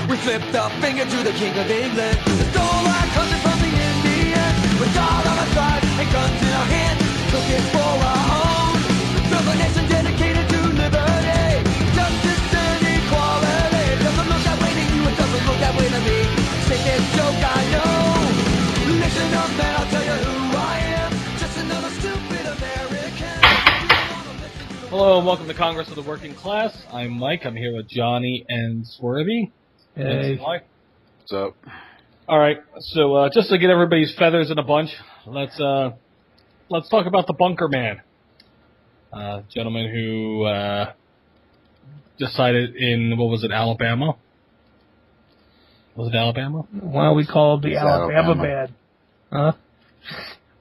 We flipped the finger to the King of England. Stole our country from the Indians. With all on our side and guns in our hands, looking for our home. Build a nation dedicated to liberty, justice and equality. It doesn't look that way to you, it doesn't look that way to me. Sickest joke I know. Listen up and I'll tell you who I am. Just another stupid American. Hello and welcome to Congress of the Working Class. I'm Mike. I'm here with Johnny and Swervy. Hey. What's up? All right. So just to get everybody's feathers in a bunch, let's talk about the bunker man, gentleman who decided in Alabama. Was it Alabama? Why we call the Alabama Alabama. bad? Huh?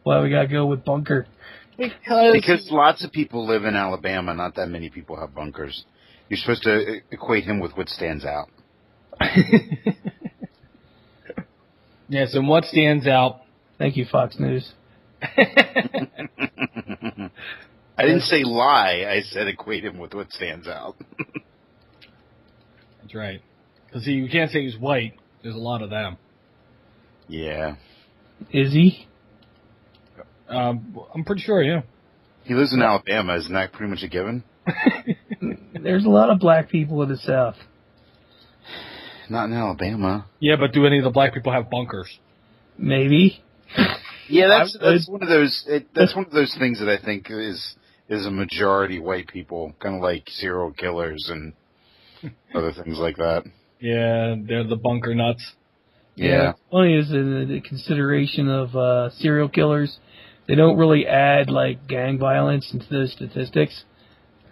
Why we gotta go with bunker? Because lots of people live in Alabama, not that many people have bunkers. You're supposed to equate him with what stands out. Yes, and what stands out? Thank you, Fox News. I didn't say lie. I said equate him with what stands out. That's right. Because you can't say he's white. There's a lot of them. Yeah. Is he? I'm pretty sure, yeah. He lives in Alabama. Isn't that pretty much a given? There's a lot of black people in the South. Not in Alabama. Yeah, but do any of the black people have bunkers? Maybe. Yeah, that's one of those. That's one of those things that I think is a majority white people, kind of like serial killers and other things like that. Yeah, they're the bunker nuts. Yeah. What's funny is the consideration of serial killers. They don't really add like gang violence into those statistics.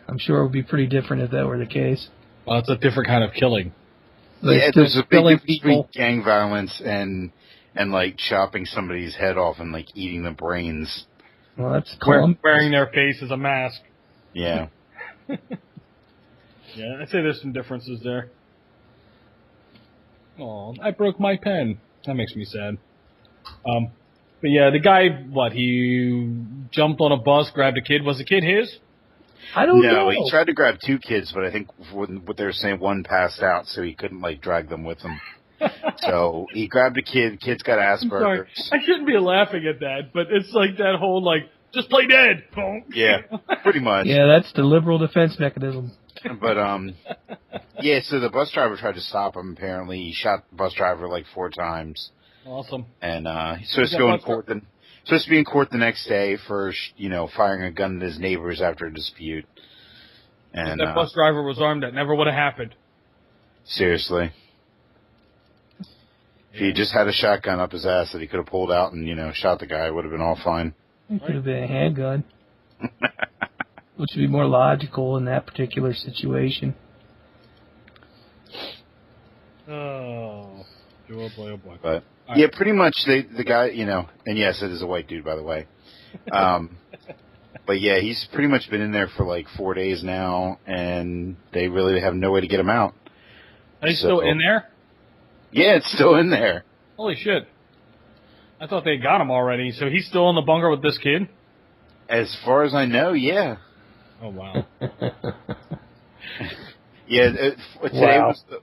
I'm sure it would be pretty different if that were the case. Well, it's a different kind of killing. Yeah, there's a big killing difference between gang violence and like chopping somebody's head off and like eating the brains. Well, that's wearing their face as a mask. Yeah. Yeah, I'd say there's some differences there. Oh, I broke my pen. That makes me sad. But yeah, the guy, he jumped on a bus, grabbed a kid. Was the kid his? I don't know. No, he tried to grab two kids, but I think what they were saying, one passed out, so he couldn't like drag them with him. So he grabbed a kid. Kid's got Asperger's. I shouldn't be laughing at that, but it's like that whole just play dead. Yeah, pretty much. Yeah, that's the liberal defense mechanism. But yeah. So the bus driver tried to stop him. Apparently, he shot the bus driver like 4 times. Awesome. And he's supposed to go in court. Supposed to be in court the next day for firing a gun at his neighbors after a dispute. And if that bus driver was armed, that never would have happened. Seriously. If he just had a shotgun up his ass that he could have pulled out and shot the guy, it would have been all fine. It could have been a handgun, which would be more logical in that particular situation. Oh boy, oh boy. But yeah, pretty much the guy, and yes, it is a white dude, by the way. But yeah, he's pretty much been in there for like 4 days now, and they really have no way to get him out. Are they still in there? Yeah, it's still in there. Holy shit. I thought they got him already, so he's still in the bunker with this kid? As far as I know, yeah. Oh, wow. Yeah,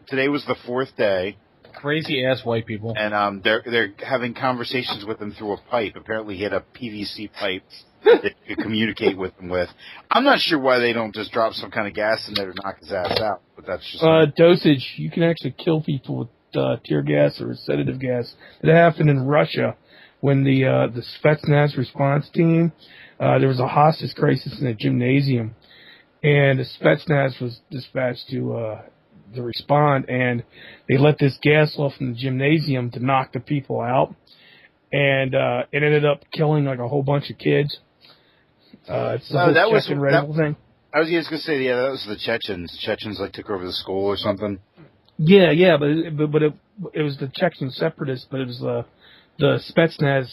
today was the 4th day. Crazy-ass white people. And they're having conversations with him through a pipe. Apparently he had a PVC pipe that you could communicate with him with. I'm not sure why they don't just drop some kind of gas in there to knock his ass out, but that's just... dosage. You can actually kill people with tear gas or sedative gas. It happened in Russia when the Spetsnaz response team, there was a hostage crisis in a gymnasium, and the Spetsnaz was dispatched to respond, and they let this gas off in the gymnasium to knock the people out, and it ended up killing like a whole bunch of kids. It's the whole Chechen rebel thing. I was just going to say, yeah, that was the Chechens. The Chechens took over the school or something. Yeah, but it was the Chechen separatists, but it was the Spetsnaz,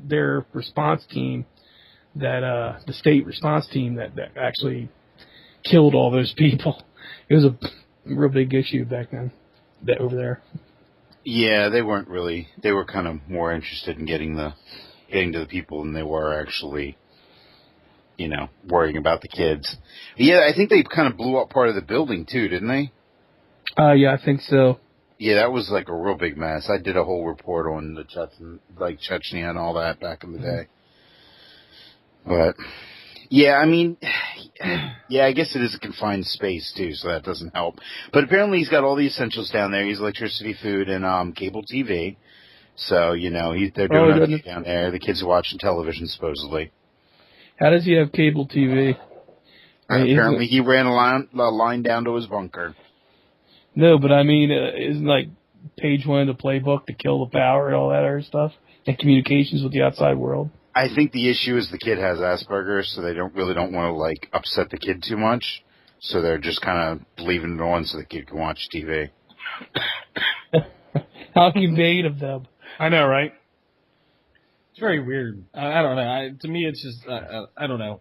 their response team, that the state response team that actually killed all those people. It was a real big issue back then, over there. Yeah, they weren't really. They were kind of more interested in getting to the people than they were actually, worrying about the kids. But yeah, I think they kind of blew up part of the building too, didn't they? Yeah, I think so. Yeah, that was like a real big mess. I did a whole report on the Chechnya and all that back in the day. But yeah, I mean, yeah, I guess it is a confined space too, so that doesn't help. But apparently he's got all the essentials down there. He's electricity, food, and cable TV. So they're doing okay down there. The kids are watching television supposedly. How does he have cable TV? Apparently he ran a line down to his bunker. No, but I mean, isn't like page 1 of the playbook to kill the power and all that other stuff, and communications with the outside world? I think the issue is the kid has Asperger's, so they don't want to like upset the kid too much. So they're just kind of leaving it on so the kid can watch TV. How humane of them. I know, right? It's very weird. I don't know. To me, it's just I don't know.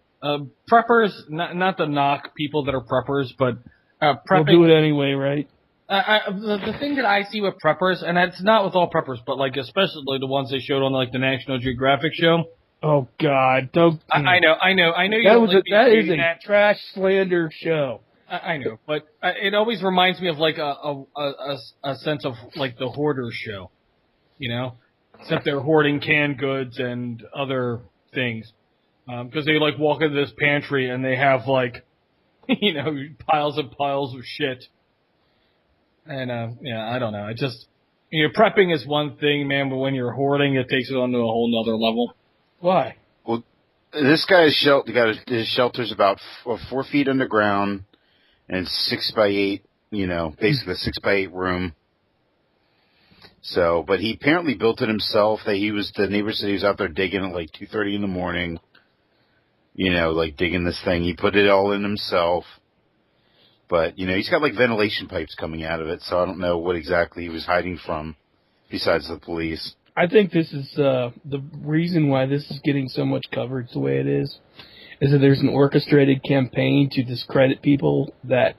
Preppers, not to knock people that are preppers, but prepping. We'll do it anyway, right? The thing that I see with preppers, and it's not with all preppers, but like especially the ones they showed on like the National Geographic show. Oh God! Don't. I know. That is a trash slander show. I know, but it always reminds me of like a sense of like the hoarder show, except they're hoarding canned goods and other things, because they like walk into this pantry and they have like, piles and piles of shit. And I don't know. I just prepping is one thing, man, but when you're hoarding, it takes it on to a whole nother level. Why? Well, this guy's his shelter's about 4 feet underground. And it's 6 by 8, basically a 6 by 8 room. So, but he apparently built it himself. The neighbor said he was out there digging at like 2:30 in the morning. Like digging this thing. He put it all in himself. But, he's got like ventilation pipes coming out of it. So I don't know what exactly he was hiding from besides the police. I think this is the reason why this is getting so much coverage the way it is that there's an orchestrated campaign to discredit people that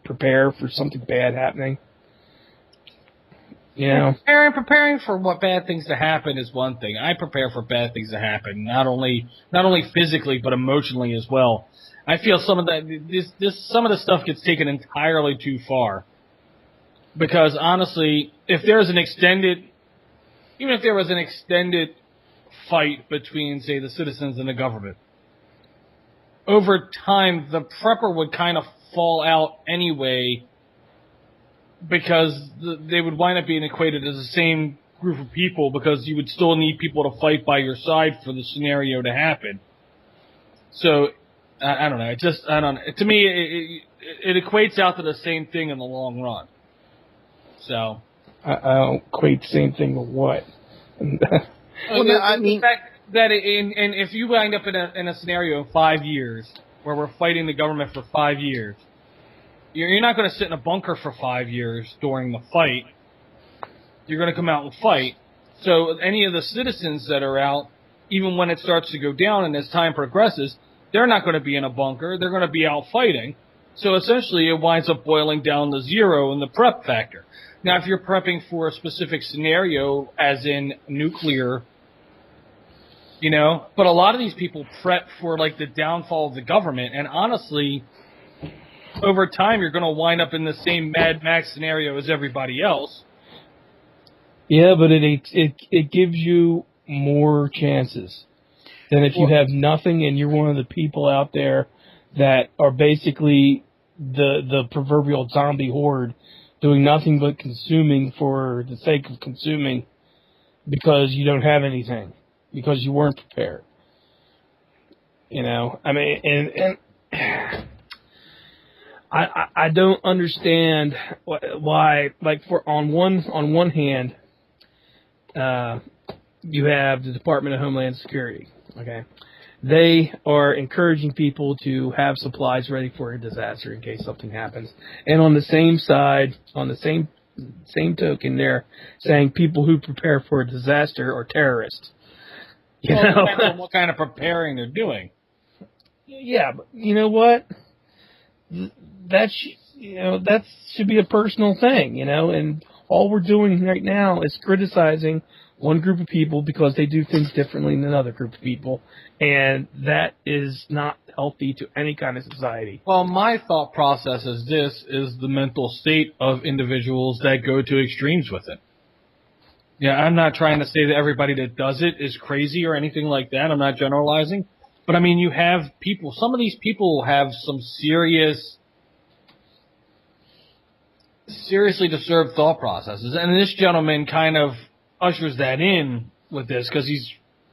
prepare for something bad happening. Preparing for what bad things to happen is one thing. I prepare for bad things to happen, not only physically but emotionally as well. I feel some of some of the stuff gets taken entirely too far. Because honestly, if there was an extended fight between, say, the citizens and the government, over time, the prepper would kind of fall out anyway because they would wind up being equated as the same group of people because you would still need people to fight by your side for the scenario to happen. So, I don't know. To me, it equates out to the same thing in the long run. So. I don't equate the same thing with what? The fact that and if you wind up in a scenario in 5 years where we're fighting the government for 5 years, you're not going to sit in a bunker for 5 years during the fight. You're going to come out and fight. So any of the citizens that are out, even when it starts to go down and as time progresses, they're not going to be in a bunker. They're going to be out fighting. So essentially it winds up boiling down to zero in the prep factor. Now, if you're prepping for a specific scenario, as in nuclear, but a lot of these people prep for, like, the downfall of the government, and honestly, over time, you're going to wind up in the same Mad Max scenario as everybody else. Yeah, but it gives you more chances than if you have nothing and you're one of the people out there that are basically the proverbial zombie horde doing nothing but consuming for the sake of consuming because you don't have anything, because you weren't prepared. I mean, and I don't understand why, like, on one hand, you have the Department of Homeland Security, okay? They are encouraging people to have supplies ready for a disaster in case something happens. And on the same side, on the same token, they're saying people who prepare for a disaster are terrorists. Depends on what kind of preparing they're doing. Yeah, but you know what? That should be a personal thing, and all we're doing right now is criticizing one group of people because they do things differently than another group of people, and that is not healthy to any kind of society. Well, my thought process is this is the mental state of individuals that go to extremes with it. Yeah, I'm not trying to say that everybody that does it is crazy or anything like that. I'm not generalizing. But, I mean, you have people, some of these people have some seriously disturbed thought processes. And this gentleman kind of ushers that in with this because he's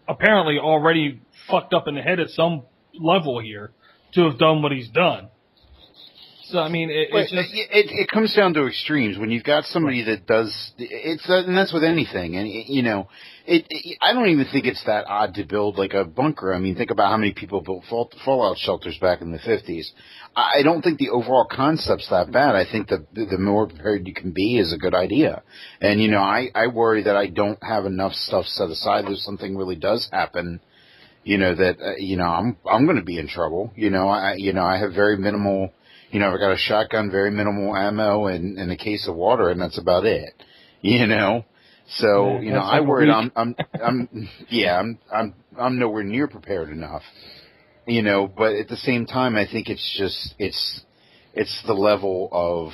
apparently already fucked up in the head at some level here to have done what he's done. So, I mean, it comes down to extremes. When you've got somebody that does, and that's with anything. And, I don't even think it's that odd to build like a bunker. I mean, think about how many people built fallout shelters back in the 50s. I don't think the overall concept's that bad. I think the more prepared you can be is a good idea. And, I worry that I don't have enough stuff set aside if something really does happen, that, I'm going to be in trouble. I have very minimal, I've got a shotgun, very minimal ammo, and a case of water, and that's about it. So I worried I'm nowhere near prepared enough. But at the same time, I think it's the level of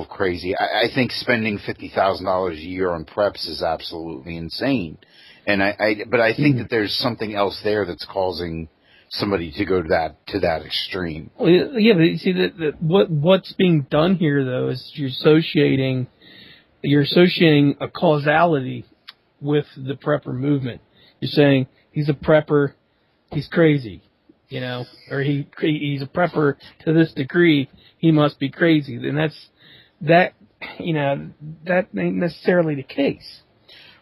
crazy. I think spending $50,000 a year on preps is absolutely insane, but I think that there's something else there that's causing somebody to go to that extreme. Well, yeah, but you see what's being done here though is you're associating a causality with the prepper movement. You're saying he's a prepper, he's crazy, or he's a prepper to this degree, he must be crazy. And that ain't necessarily the case.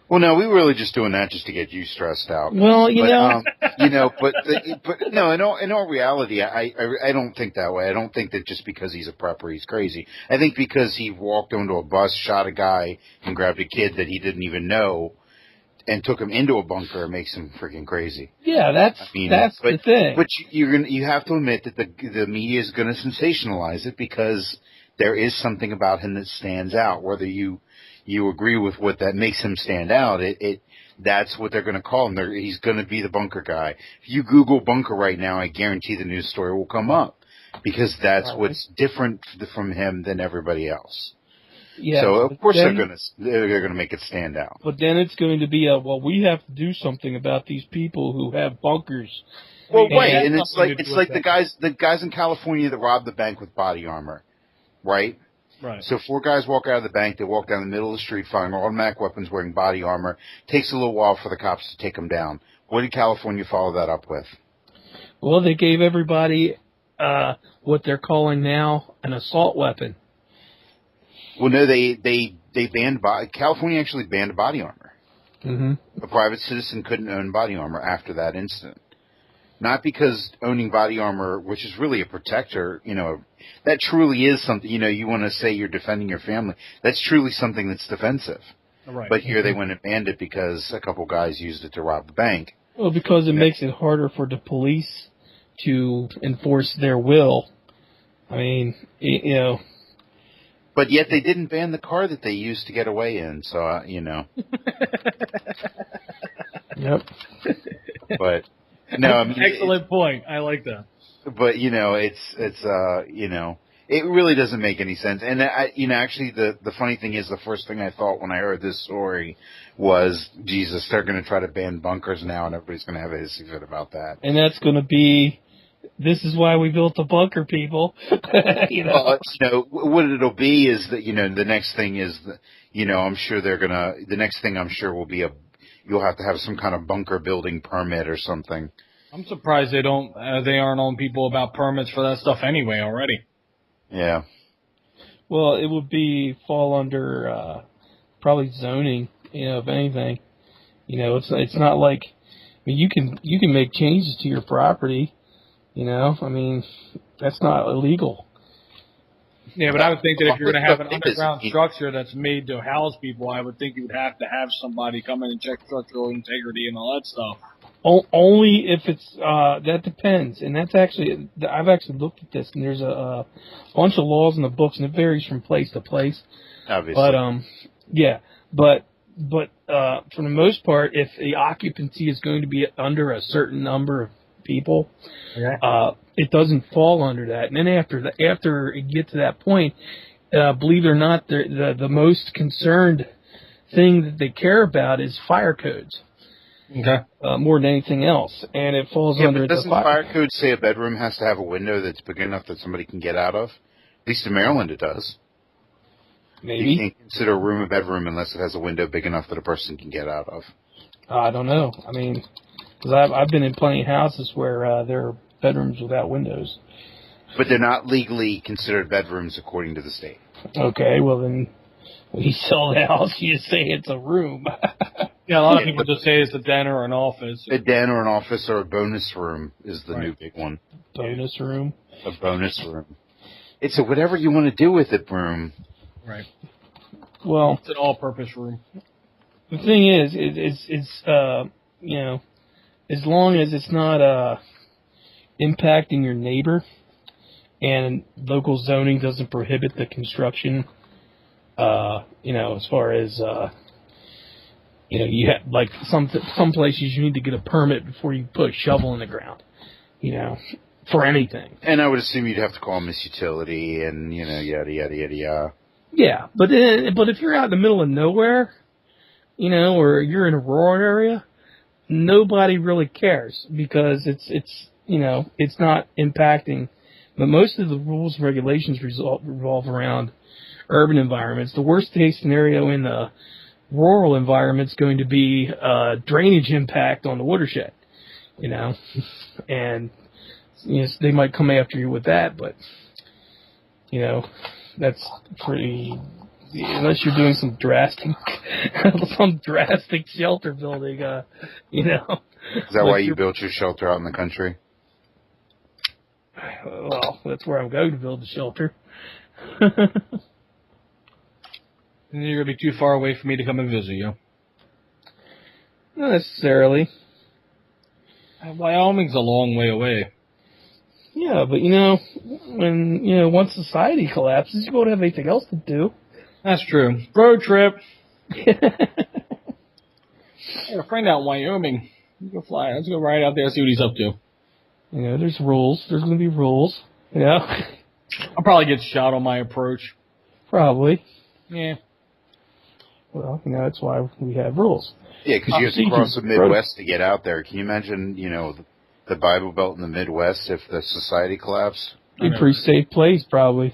Well, no, we were really just doing that just to get you stressed out. Well, but no, in all reality, I don't think that way. I don't think that just because he's a prepper, he's crazy. I think because he walked onto a bus, shot a guy, and grabbed a kid that he didn't even know, and took him into a bunker, it makes him freaking crazy. Yeah, that's the thing. But you have to admit that the media is going to sensationalize it because there is something about him that stands out, whether you agree with what that makes him stand out, that's what they're going to call him. He's going to be the bunker guy. If you Google bunker right now, I guarantee the news story will come up because that's what's different from him than everybody else. Yeah, so of course they're going to make it stand out. But then it's going to be we have to do something about these people who have bunkers. Well, right, and it's like the guys in California that robbed the bank with body armor, right? Right. So 4 guys walk out of the bank. They walk down the middle of the street, firing automatic weapons, wearing body armor. Takes a little while for the cops to take them down. What did California follow that up with? Well, they gave everybody what they're calling now an assault weapon. Well, no, they banned California actually banned body armor. Mm-hmm. A private citizen couldn't own body armor after that incident. Not because owning body armor, which is really a protector, that truly is something, you want to say you're defending your family. That's truly something that's defensive. Right. But here they went and banned it because a couple guys used it to rob the bank. Well, because it makes it harder for the police to enforce their will. I mean, But yet they didn't ban the car that they used to get away in, so, Yep. But... No, I mean, excellent point. I like that. But it really doesn't make any sense. And actually, the funny thing is, the first thing I thought when I heard this story was, Jesus, they're going to try to ban bunkers now, and everybody's going to have a hissy fit about that. And that's going to be, this is why we built the bunker, people. Well, what it'll be is that the next thing is that I'm sure the next thing I'm sure will be you'll have to have some kind of bunker building permit or something. I'm surprised they aren't on people about permits for that stuff anyway already. Yeah. Well, it would fall under probably zoning, if anything. It's not like, I mean, you can make changes to your property, I mean, that's not illegal. Yeah, but I would think that if you're going to have an underground structure that's made to house people, I would think you would have to have somebody come in and check structural integrity and all that stuff. Only if it's that depends, and that's actually I've actually looked at this, and there's a bunch of laws in the books, and it varies from place to place. Obviously, but but for the most part, if the occupancy is going to be under a certain number of people, it doesn't fall under that. And then after it gets to that point, believe it or not, the most concerned thing that they care about is fire codes. Okay. More than anything else, and it falls under but doesn't the fire code say a bedroom has to have a window that's big enough that somebody can get out of? At least in Maryland it does. Maybe. You can't consider a room a bedroom unless it has a window big enough that a person can get out of. I don't know. I mean, because I've been in plenty of houses where there are bedrooms without windows. But they're not legally considered bedrooms according to the state. Okay, well then, when you sell the house, you say it's a room. Yeah, a lot of people just say it's a den or an office. A den or an office or a bonus room is the new big one. Bonus room? A bonus room. It's a whatever you want to do with it room. Right. Well, it's an all-purpose room. The thing is, it's you know, as long as it's not impacting your neighbor, and local zoning doesn't prohibit the construction, you know, as far as you know, you have, like some places you need to get a permit before you put a shovel in the ground, you know, for anything. And I would assume you'd have to call Miss Utility and, you know, yada, yada, yada, yada. Yeah, but if you're out in the middle of nowhere, you know, or you're in a rural area, nobody really cares because it's you know, it's not impacting. But most of the rules and regulations revolve around urban environments. The worst case scenario in the rural environment is going to be drainage impact on the watershed, you know, and you know, they might come after you with that, but you know, that's pretty. Unless you're doing some drastic shelter building, you know. Is that why you built your shelter out in the country? Well, that's where I'm going to build the shelter. And you're going to be too far away for me to come and visit you. Not necessarily. Wyoming's a long way away. Yeah, but you know, when once society collapses, you won't have anything else to do. That's true. Road trip. I got a friend out in Wyoming. You go fly. Let's go right out there and see what he's up to. You know, there's rules. There's going to be rules. You know? I'll probably get shot on my approach. Probably. Yeah. Well, you know, that's why we have rules. Yeah, because you have to cross the Midwest to get out there. Can you imagine, you know, the Bible Belt in the Midwest if the society collapsed? Be a pretty safe place, probably.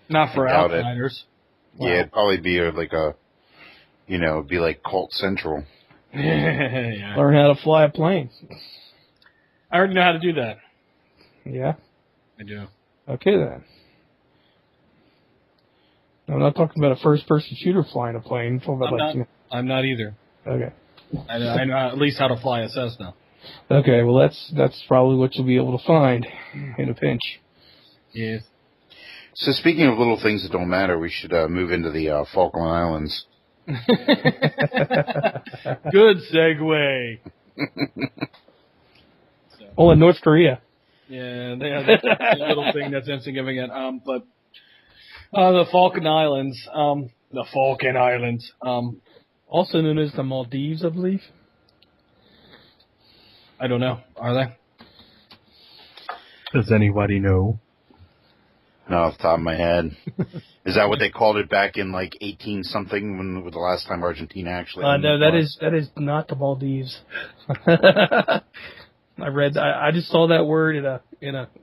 Not for outsiders. Wow. Yeah, it'd probably be like a, you know, it'd be like Cult Central. Yeah. Learn how to fly a plane. I already know how to do that. Yeah? I do. Okay, then. I'm not talking about a first-person shooter flying a plane. I'm talking about I'm not either. Okay. I know at least how to fly a Cessna. Okay, well, that's probably what you'll be able to find in a pinch. Yes. So speaking of little things that don't matter, we should move into the Falkland Islands. Good segue. Oh, in North Korea. Yeah, they have that little thing that's insignificant. But the Falkland Islands, also known as the Maldives, I believe. I don't know. Are they? Does anybody know? No, off the top of my head. Is that what they called it back in like 18 something when the last time Argentina actually? No, that is not the Maldives. I just saw that word in a.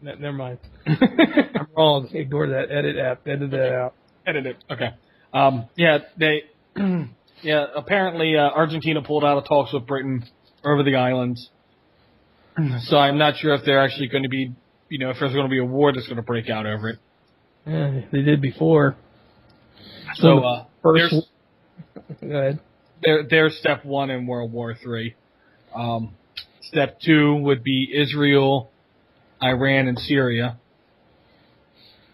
Never mind. I'm wrong. Ignore that. Edit that out. Edit it. Okay. Apparently Argentina pulled out of talks with Britain over the islands. So I'm not sure if they're actually going to be, you know, if there's going to be a war that's going to break out over it. Yeah, they did before. So go ahead. There's step one in World War III. Step two would be Israel, Iran, and Syria.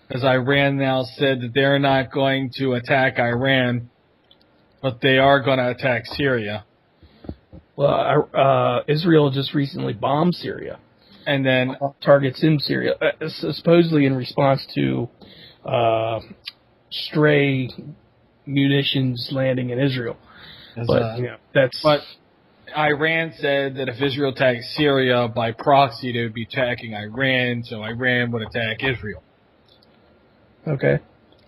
As Iran now said that they're not going to attack Iran, but they are going to attack Syria. Well, Israel just recently bombed Syria. And then targets in Syria, supposedly in response to stray munitions landing in Israel. But But Iran said that if Israel attacked Syria by proxy, they would be attacking Iran, so Iran would attack Israel. Okay.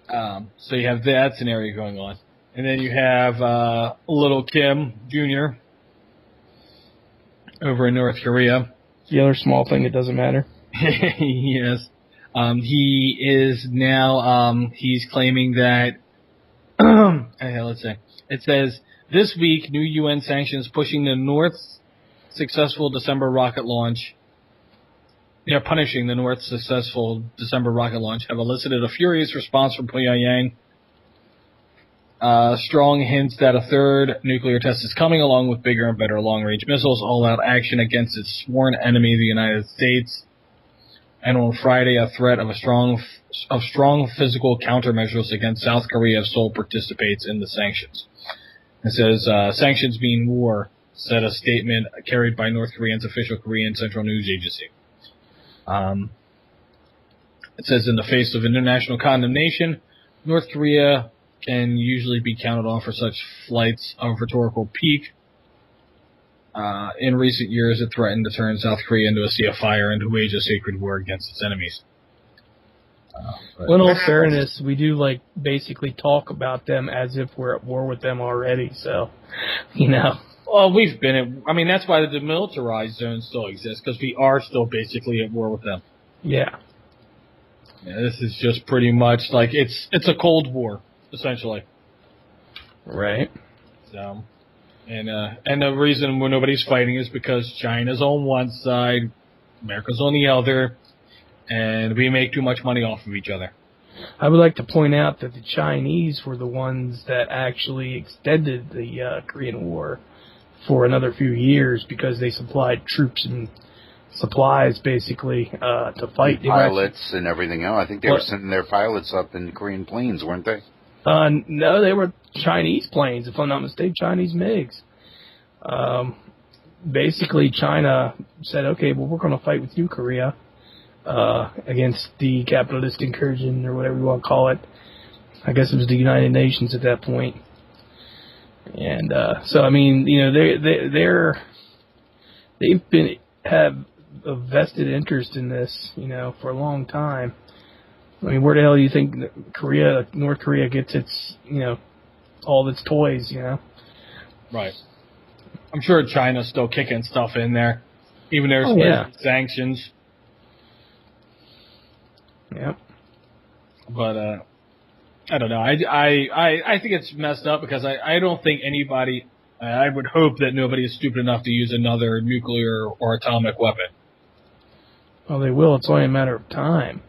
So you have that scenario going on. And then you have Little Kim Jr. over in North Korea. The other small thing, it doesn't matter. Yes. He is now, he's claiming that, let's see. It says, this week, new UN sanctions pushing the North's successful December rocket launch. They're punishing the North's successful December rocket launch have elicited a furious response from Pyongyang. Strong hints that a third nuclear test is coming, along with bigger and better long-range missiles, all-out action against its sworn enemy, the United States. And on Friday, a threat of strong physical countermeasures against South Korea if Seoul participates in the sanctions. It says, sanctions mean war, said a statement carried by North Korea's official Korean Central News Agency. It says, in the face of international condemnation, North Korea can usually be counted on for such flights of rhetorical pique. In recent years, it threatened to turn South Korea into a sea of fire and to wage a sacred war against its enemies. Well, in all fairness, we do basically talk about them as if we're at war with them already. So, Well, we've been that's why the demilitarized zone still exists, because we are still basically at war with them. Yeah. This is just pretty much it's a Cold War, essentially. Right. So, and the reason why nobody's fighting is because China's on one side, America's on the other, and we make too much money off of each other. I would like to point out that the Chinese were the ones that actually extended the Korean War for another few years because they supplied troops and supplies, basically, to fight. Pilots and everything else. I think they were sending their pilots up in Korean planes, weren't they? No, they were Chinese planes, if I'm not mistaken, Chinese MiGs. Basically, China said, okay, well, we're going to fight with you, Korea, against the capitalist incursion, or whatever you want to call it. I guess it was the United Nations at that point. And so, have a vested interest in this, for a long time. Where the hell do you think North Korea gets its, all its toys, Right. I'm sure China's still kicking stuff in there, even there's sanctions. Yep. But I don't know. I think it's messed up because I don't think anybody. I would hope that nobody is stupid enough to use another nuclear or atomic weapon. Well, they will. It's only a matter of time.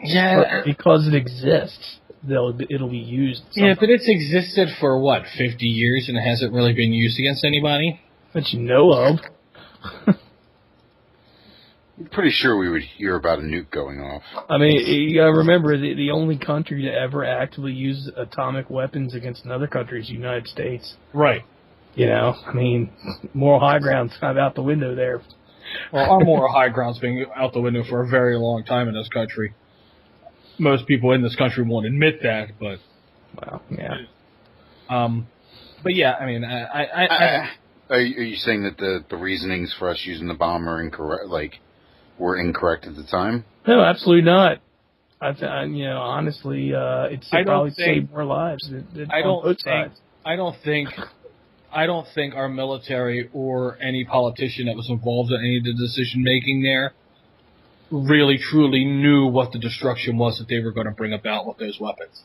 Yeah, because it exists, it'll be used. Yeah, but it's existed for 50 years, and it hasn't really been used against anybody that you know of. I'm pretty sure we would hear about a nuke going off. You gotta remember, the only country to ever actively use atomic weapons against another country is the United States. Right. Moral high ground's kind of out the window there. Well, our moral high ground's been out the window for a very long time in this country. Most people in this country won't admit that, but... Well, yeah. But yeah, Are you saying that the reasonings for us using the bomb are incorrect, were incorrect at the time? No, absolutely not. Honestly, it's probably saved more lives than on both sides. I don't think our military or any politician that was involved in any of the decision making there really truly knew what the destruction was that they were going to bring about with those weapons.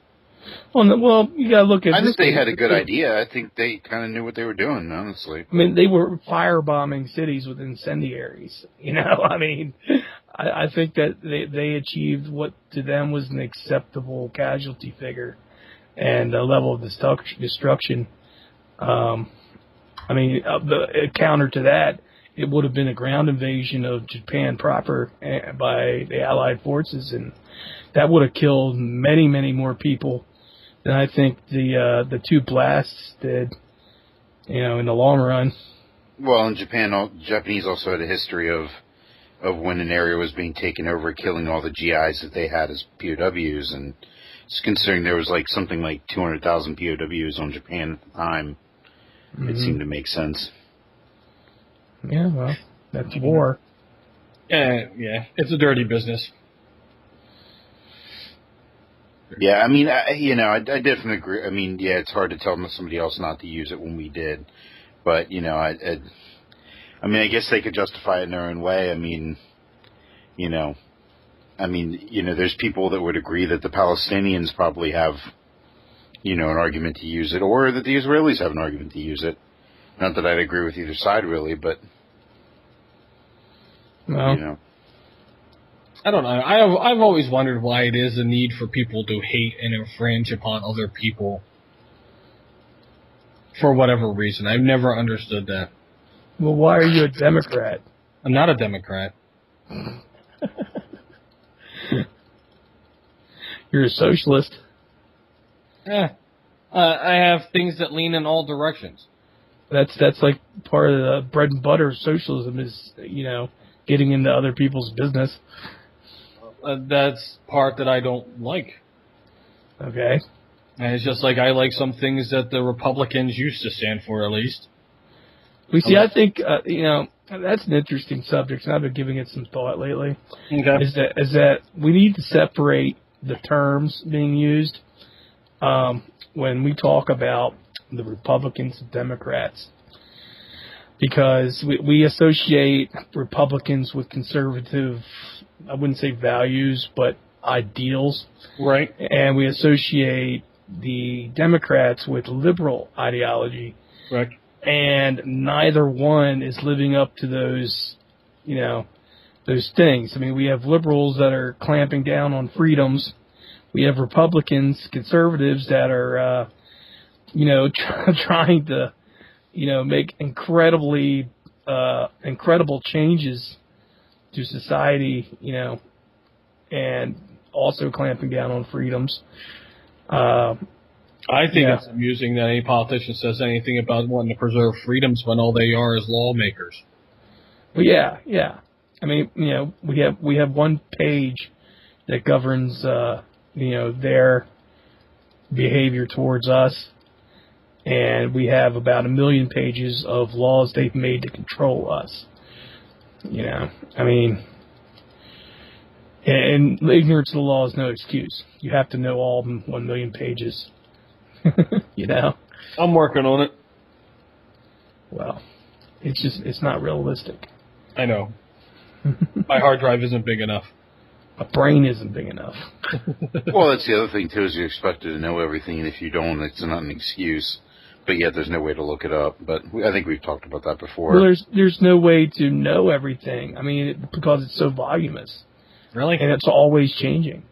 Well, you got to look at. I think they had a good idea. I think they kind of knew what they were doing, honestly. They were firebombing cities with incendiaries. I think that they achieved what to them was an acceptable casualty figure and a level of destruction. The counter to that, it would have been a ground invasion of Japan proper by the Allied forces, and that would have killed many, many more people than I think the two blasts did, in the long run. Well, in Japan, Japanese also had a history of when an area was being taken over, killing all the GIs that they had as POWs, and Just considering there was like something like 200,000 POWs on Japan at the time, it seemed to make sense. Yeah, well, that's war. Yeah, it's a dirty business. Yeah, I mean, I definitely agree. I mean, yeah, it's hard to tell somebody else not to use it when we did, but I mean, I guess they could justify it in their own way. I mean, there's people that would agree that the Palestinians probably have, an argument to use it, or that the Israelis have an argument to use it. Not that I'd agree with either side, really, but, Well, I don't know. I've always wondered why it is a need for people to hate and infringe upon other people for whatever reason. I've never understood that. well, why are you a Democrat? I'm not a Democrat. You're a socialist. I have things that lean in all directions. That's like part of the bread and butter of socialism is, getting into other people's business. That's part that I don't like. Okay. And it's just like I like some things that the Republicans used to stand for, at least. We see, I think, that's an interesting subject, and I've been giving it some thought lately. Okay. Is that we need to separate the terms being used when we talk about the Republicans and Democrats. Because we associate Republicans with conservative, I wouldn't say values, but ideals. Right. And we associate the Democrats with liberal ideology. Right. And neither one is living up to those, those things. I mean, we have liberals that are clamping down on freedoms. We have Republicans, conservatives that are, trying to, make incredible changes to society, and also clamping down on freedoms. I think it's amusing that any politician says anything about wanting to preserve freedoms when all they are is lawmakers. Well, yeah. I mean, we have one page that governs, their behavior towards us, and we have about 1 million pages of laws they've made to control us. I mean, and ignorance of the law is no excuse. You have to know all 1 million pages. I'm working on it. Well, it's not realistic. I know. My hard drive isn't big enough. A brain isn't big enough. Well, that's the other thing, too, is you're expected to know everything, and if you don't, it's not an excuse. But yet there's no way to look it up. But I think we've talked about that before. Well, there's no way to know everything. I mean, because it's so voluminous. Really? And it's always changing.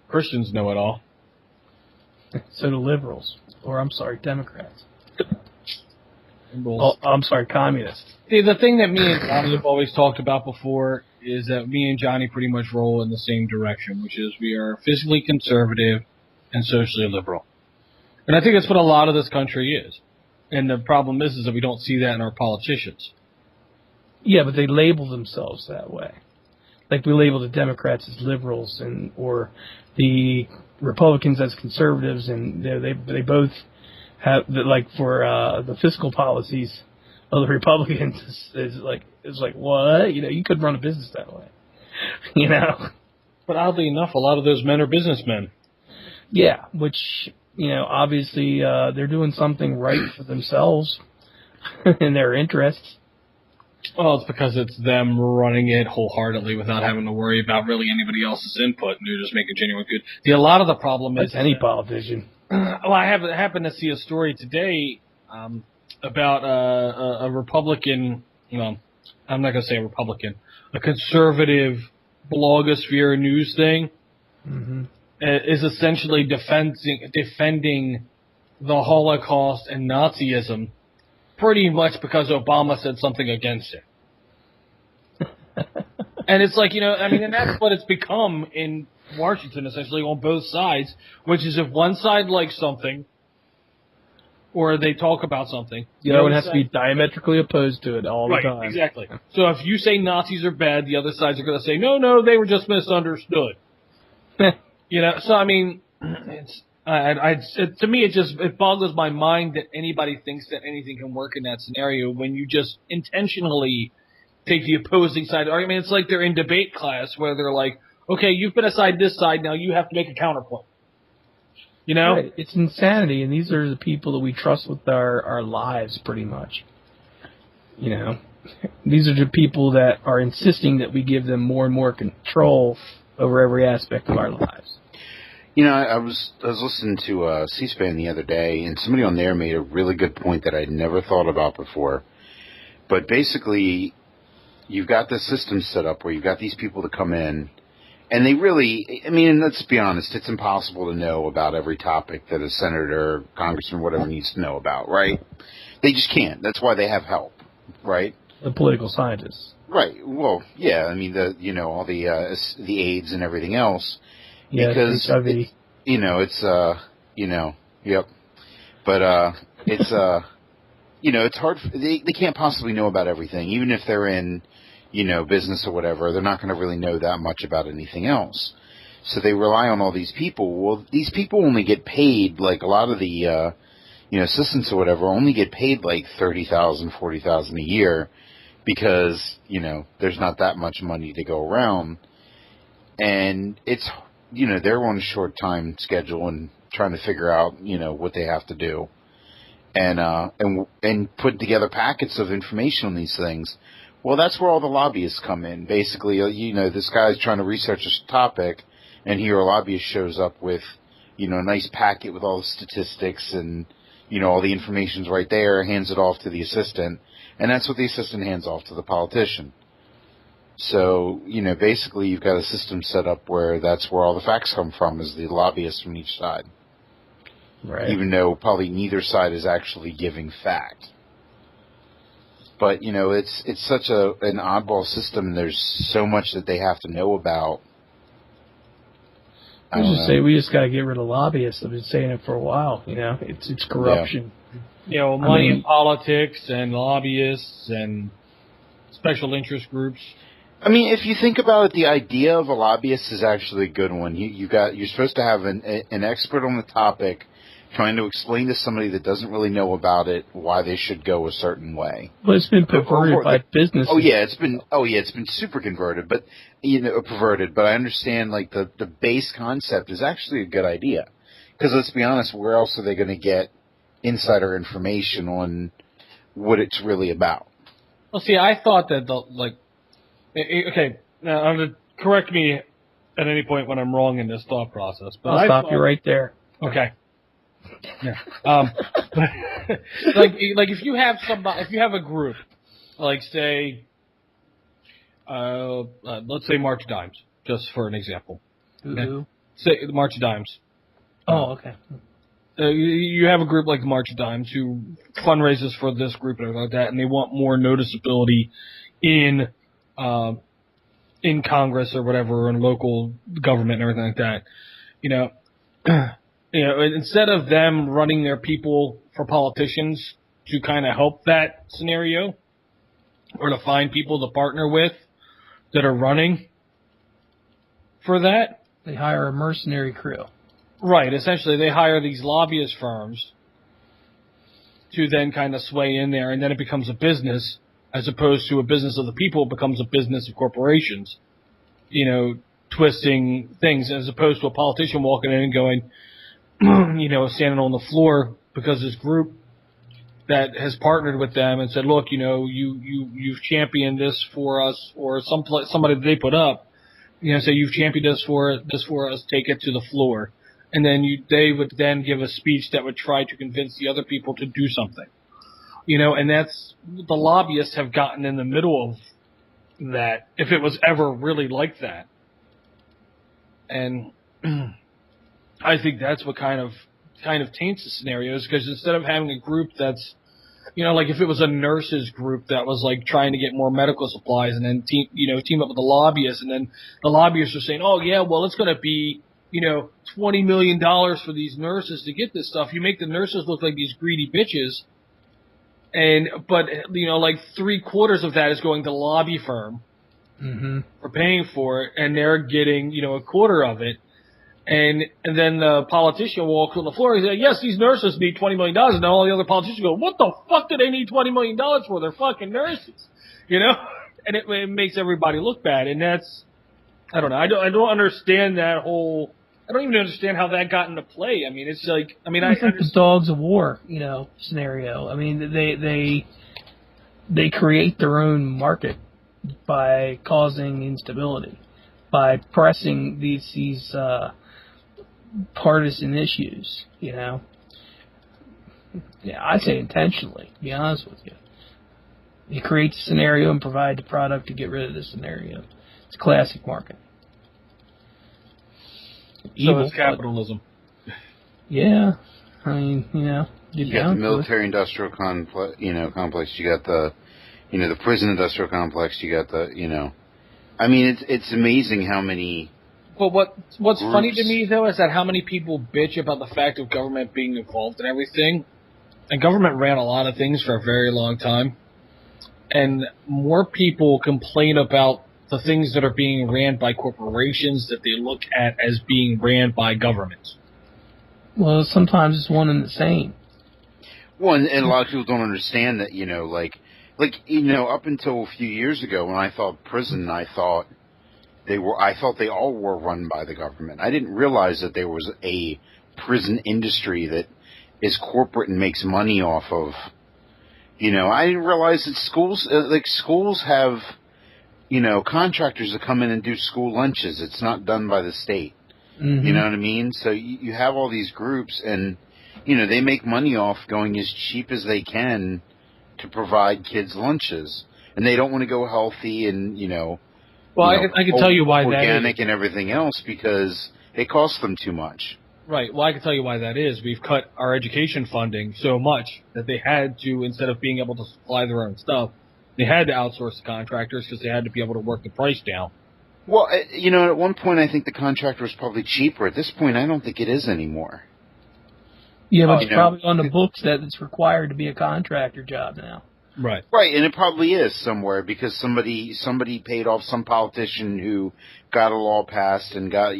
Christians know it all. So do liberals. Or, I'm sorry, Democrats. Liberals. Oh, I'm sorry, communists. See, the thing that me and Johnny have always talked about before is that me and Johnny pretty much roll in the same direction, which is we are physically conservative and socially liberal. And I think that's what a lot of this country is. And the problem is that we don't see that in our politicians. Yeah, but they label themselves that way. Like we label the Democrats as liberals, or the Republicans as conservatives, and they both have for the fiscal policies of the Republicans is like what? You couldn't run a business that way. But oddly enough, a lot of those men are businessmen. Yeah, which obviously they're doing something right for themselves in their interests. Well, it's because it's them running it wholeheartedly without having to worry about really anybody else's input, and they're just making genuine good. See, a lot of the problem is any politician. Well, I happened to see a story today about a Republican. Well, I'm not going to say a Republican, a conservative blogosphere news thing is essentially defending the Holocaust and Nazism. Pretty much because Obama said something against it. And it's like, and that's what it's become in Washington, essentially, on both sides, which is if one side likes something, or they talk about something, the other one has to be diametrically opposed to it all the time. Exactly. So if you say Nazis are bad, the other sides are going to say, no, they were just misunderstood. So, I mean, To me, it boggles my mind that anybody thinks that anything can work in that scenario when you just intentionally take the opposing side. I mean, it's like they're in debate class where they're like, okay, you've been assigned this side, now you have to make a counterpoint. You know? Right. It's insanity, and these are the people that we trust with our lives, pretty much. You know? These are the people that are insisting that we give them more and more control over every aspect of our lives. You know, I was listening to C-SPAN the other day, and somebody on there made a really good point that I'd never thought about before. But basically, you've got this system set up where you've got these people that come in, and they really, I mean, let's be honest, it's impossible to know about every topic that a senator, congressman, whatever needs to know about, right? They just can't. That's why they have help, right? The political scientists. Right. Well, yeah. I mean, all the AIDS and everything else. Yeah, because HIV. it's, yep. But it's it's hard. They can't possibly know about everything, even if they're in business or whatever. They're not going to really know that much about anything else. So they rely on all these people. Well, these people only get paid, like a lot of the assistants or whatever only get paid like $30,000, $40,000 a year because there's not that much money to go around, and it's they're on a short time schedule and trying to figure out what they have to do, and put together packets of information on these things. Well, that's where all the lobbyists come in. Basically, this guy's trying to research a topic, and here a lobbyist shows up with a nice packet with all the statistics and all the information's right there, hands it off to the assistant, and that's what the assistant hands off to the politician. So, basically you've got a system set up where that's where all the facts come from, is the lobbyists from each side. Right. Even though probably neither side is actually giving fact. But, it's such an oddball system, and there's so much that they have to know about. I just say we just got to get rid of lobbyists. I've been saying it for a while. It's corruption. Yeah. Money in politics and lobbyists and special interest groups. I mean, if you think about it, the idea of a lobbyist is actually a good one. You're supposed to have an expert on the topic trying to explain to somebody that doesn't really know about it why they should go a certain way. Well, it's been perverted by businesses. Oh yeah, it's been super converted, but perverted. But I understand like the base concept is actually a good idea. Because let's be honest, where else are they going to get insider information on what it's really about? Well, see, I thought that okay, now correct me at any point when I'm wrong in this thought process. But I'll stop you right there. Okay. Yeah. Like if you have a group, like say, let's say March of Dimes, just for an example. Ooh. Say the March of Dimes. Oh, okay. You have a group like the March of Dimes who fundraises for this group and everything like that, and they want more noticeability in Congress or whatever, or in local government and everything like that. Instead of them running their people for politicians to kind of help that scenario, or to find people to partner with that are running for that, they hire a mercenary crew. Right. Essentially, they hire these lobbyist firms to then kind of sway in there, and then it becomes a business as opposed to a business of the people. It becomes a business of corporations, twisting things, as opposed to a politician walking in and going, standing on the floor because this group that has partnered with them and said, look, you've championed this for us, or somebody that they put up, say you've championed this for us, take it to the floor. And then they would then give a speech that would try to convince the other people to do something. And that's, the lobbyists have gotten in the middle of that, if it was ever really like that. And I think that's what kind of taints the scenarios, because instead of having a group that's, like if it was a nurses group that was like trying to get more medical supplies, and then team up with the lobbyists, and then the lobbyists are saying, oh yeah, well it's going to be, $20 million for these nurses to get this stuff. You make the nurses look like these greedy bitches. But like 3/4 of that is going to the lobby firm for paying for it, and they're getting, a quarter of it. And then the politician walks on the floor and says, yes, these nurses need $20 million. And then all the other politicians go, what the fuck do they need $20 million for? They're fucking nurses. You know? And it makes everybody look bad. And that's, I don't know. I don't understand that whole, I don't even understand how that got into play. I mean, it's like, I mean, it's like the dogs of war, scenario. I mean, they create their own market by causing instability, by pressing these partisan issues, Yeah, I'd say intentionally, to be honest with you. You create the scenario and provide the product to get rid of the scenario. It's classic marketing. So it's capitalism. Yeah. I mean, you got the military-industrial complex. You got the, the prison-industrial complex. You got the, I mean, it's amazing how many. But what's funny to me though is that how many people bitch about the fact of government being involved in everything, and government ran a lot of things for a very long time, and more people complain about the things that are being ran by corporations that they look at as being ran by governments. Well, sometimes it's one and the same. Well, and a lot of people don't understand that, up until a few years ago when I thought prison, I thought they all were run by the government. I didn't realize that there was a prison industry that is corporate and makes money off of, I didn't realize that schools have, contractors that come in and do school lunches. It's not done by the state. Mm-hmm. You know what I mean? So you have all these groups and, they make money off going as cheap as they can to provide kids lunches. And they don't want to go healthy and, well, I can tell you why that is. Organic and everything else because it costs them too much. Right. Well, I can tell you why that is. We've cut our education funding so much that they had to, instead of being able to supply their own stuff, they had to outsource to contractors because they had to be able to work the price down. Well, at one point I think the contractor was probably cheaper. At this point, I don't think it is anymore. Yeah, but it's probably on the books that it's required to be a contractor job now. Right. Right, and it probably is somewhere because somebody paid off some politician who got a law passed and got,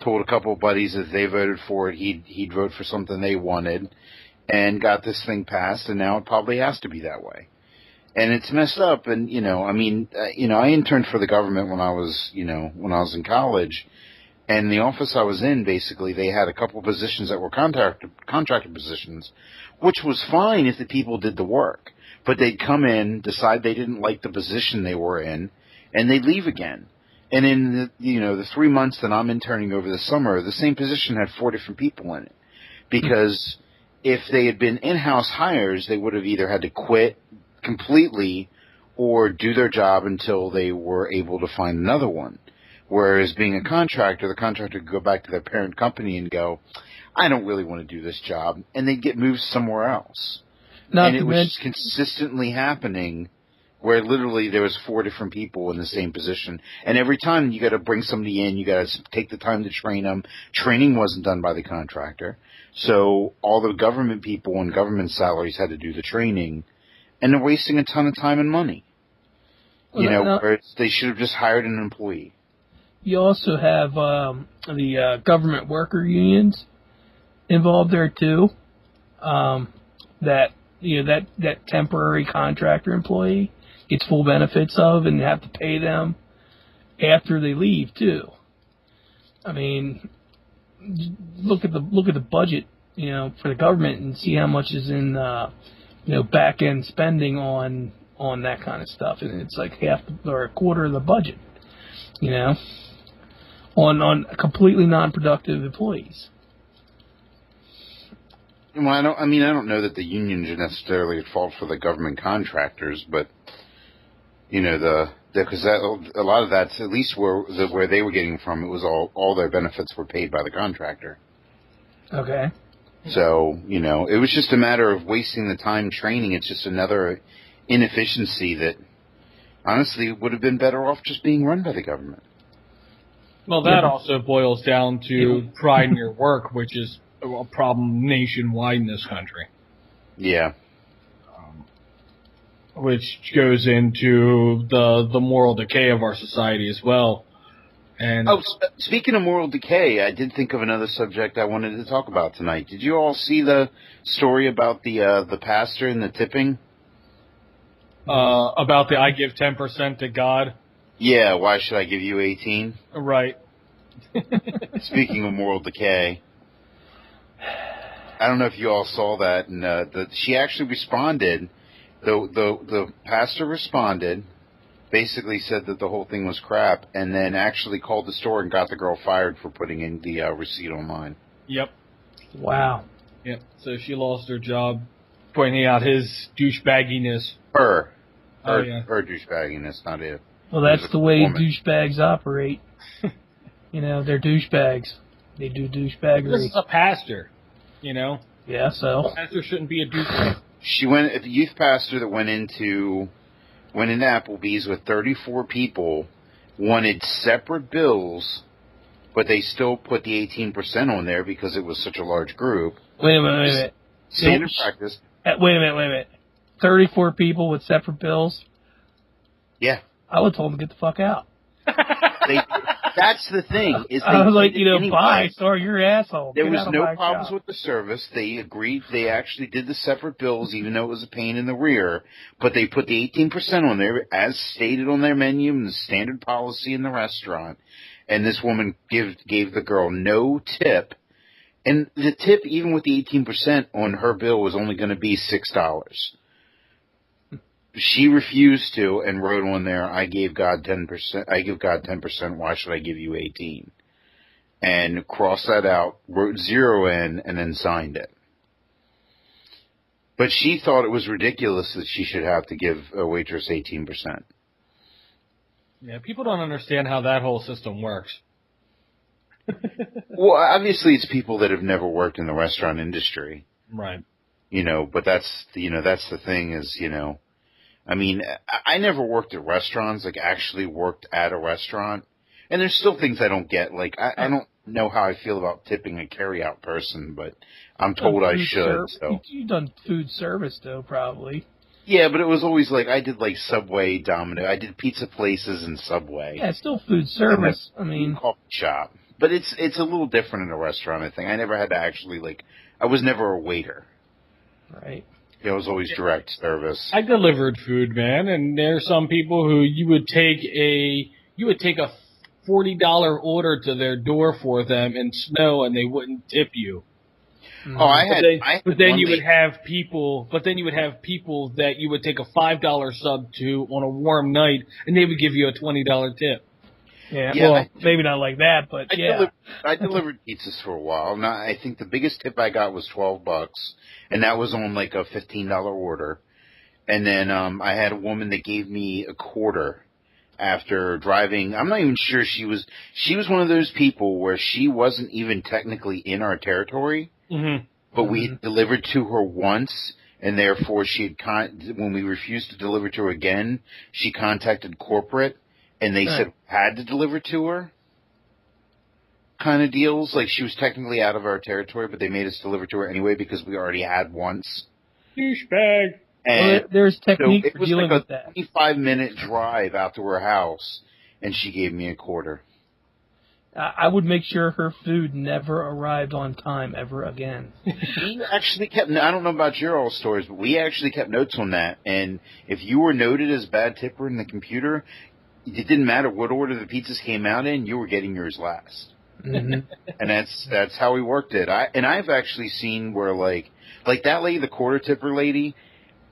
told a couple of buddies that they voted for it, he'd vote for something they wanted and got this thing passed, and now it probably has to be that way. And it's messed up, and, I interned for the government when I was in college, and the office I was in, basically, they had a couple of positions that were contractor positions, which was fine if the people did the work. But they'd come in, decide they didn't like the position they were in, and they'd leave again. And in the 3 months that I'm interning over the summer, the same position had 4 different people in it. Because if they had been in-house hires, they would have either had to quit completely or do their job until they were able to find another one. Whereas being a contractor, the contractor could go back to their parent company and go, I don't really want to do this job, and they'd get moved somewhere else. And it was consistently happening where literally there was 4 different people in the same position. And every time you got to bring somebody in, you got to take the time to train them. Training wasn't done by the contractor. So all the government people and government salaries had to do the training. And they're wasting a ton of time and money. Where they should have just hired an employee. You also have the government worker unions involved there too. That temporary contractor employee gets full benefits of, and you have to pay them after they leave too. I mean, look at the budget, for the government and see how much is in back end spending on that kind of stuff, and it's like half or a quarter of the budget, on completely non-productive employees. Well, I don't know that the unions are necessarily at fault for the government contractors, but because a lot of that's at least where they were getting from. It was all their benefits were paid by the contractor. Okay. So it was just a matter of wasting the time training. It's just another inefficiency that honestly would have been better off just being run by the government. Well, that also boils down to pride in your work, which is a problem nationwide in this country. Yeah. Which goes into the moral decay of our society as well. And speaking of moral decay, I did think of another subject I wanted to talk about tonight. Did you all see the story about the pastor and the tipping? about the I give 10% to God. Yeah, why should I give you 18? Right. Speaking of moral decay, I don't know if you all saw that, and she actually responded. The pastor responded, basically said that the whole thing was crap, and then actually called the store and got the girl fired for putting in the receipt online. Yep. Wow. Yep. So she lost her job, pointing out his douchebagginess. Her Yeah. her douchebagginess, not it. Well, that's the way woman. douchebags operate. You know, they're douchebags. They do douchebaggery. This is a pastor, you know. Yeah, so. A pastor shouldn't be a douchebag. She went, a youth pastor that went into Applebee's with 34 people, wanted separate bills, but they still put the 18% on there because it was such a large group. Wait a minute. Standard practice. Wait a minute. 34 people with separate bills? Yeah. I would have told them to get the fuck out. That's the thing. Is I was like, anyway. bye, sorry, you're an asshole. There Get was out of no my problems shop. with the service. They agreed. They actually did the separate bills, even though it was a pain in the rear. But they put the 18% on there, as stated on their menu and the standard policy in the restaurant. And this woman gave the girl no tip. And the tip, even with the 18% on her bill, was only going to be $6. She refused to and wrote on there, I gave God 10%. I give God 10%. Why should I give you 18? And crossed that out, wrote 0 in, and then signed it. But she thought it was ridiculous that she should have to give a waitress 18%. Yeah, people don't understand how that whole system works. Well, obviously it's people that have never worked in the restaurant industry. Right. But that's the thing is, I mean, I never worked at restaurants, like actually worked at a restaurant. And there's still things I don't get. Like, I don't know how I feel about tipping a carry-out person, but I'm told I should. So You've done food service, though, probably. yeah, but it was always like, I did like Subway, Domino. I did pizza places and Subway. Yeah, it's still food service. I mean, Coffee shop. But it's a little different in a restaurant, I think. I never had to actually, I was never a waiter. right. It was always direct service. I delivered food, man, and there are some people who you would take a $40 order to their door for them in snow, and they wouldn't tip you. Oh, But then you would have people that you would take a $5 sub to on a warm night, and they would give you a $20 tip. Yeah, Yeah, well, maybe not like that, but I delivered pizzas for a while. Now, I think the biggest tip I got was $12, and that was on like a $15 order. And then I had a woman that gave me a quarter after driving. I'm not even sure she was one of those people where she wasn't even technically in our territory, but we had delivered to her once. And therefore, she had when we refused to deliver to her again, she contacted corporate. And they said had to deliver to her kind of deals. Like she was technically out of our territory, but they made us deliver to her anyway because we already had once. Douchebag. And there's technique so for dealing with that. It was like a 25-minute drive out to her house, and she gave me a quarter. I would make sure her food never arrived on time ever again. We actually kept, I don't know about your all stories, but we actually kept notes on that. And if you were noted as a bad tipper in the computer, it didn't matter what order the pizzas came out in, you were getting yours last. And that's how we worked it. I've actually seen where like that lady, the quarter tipper lady,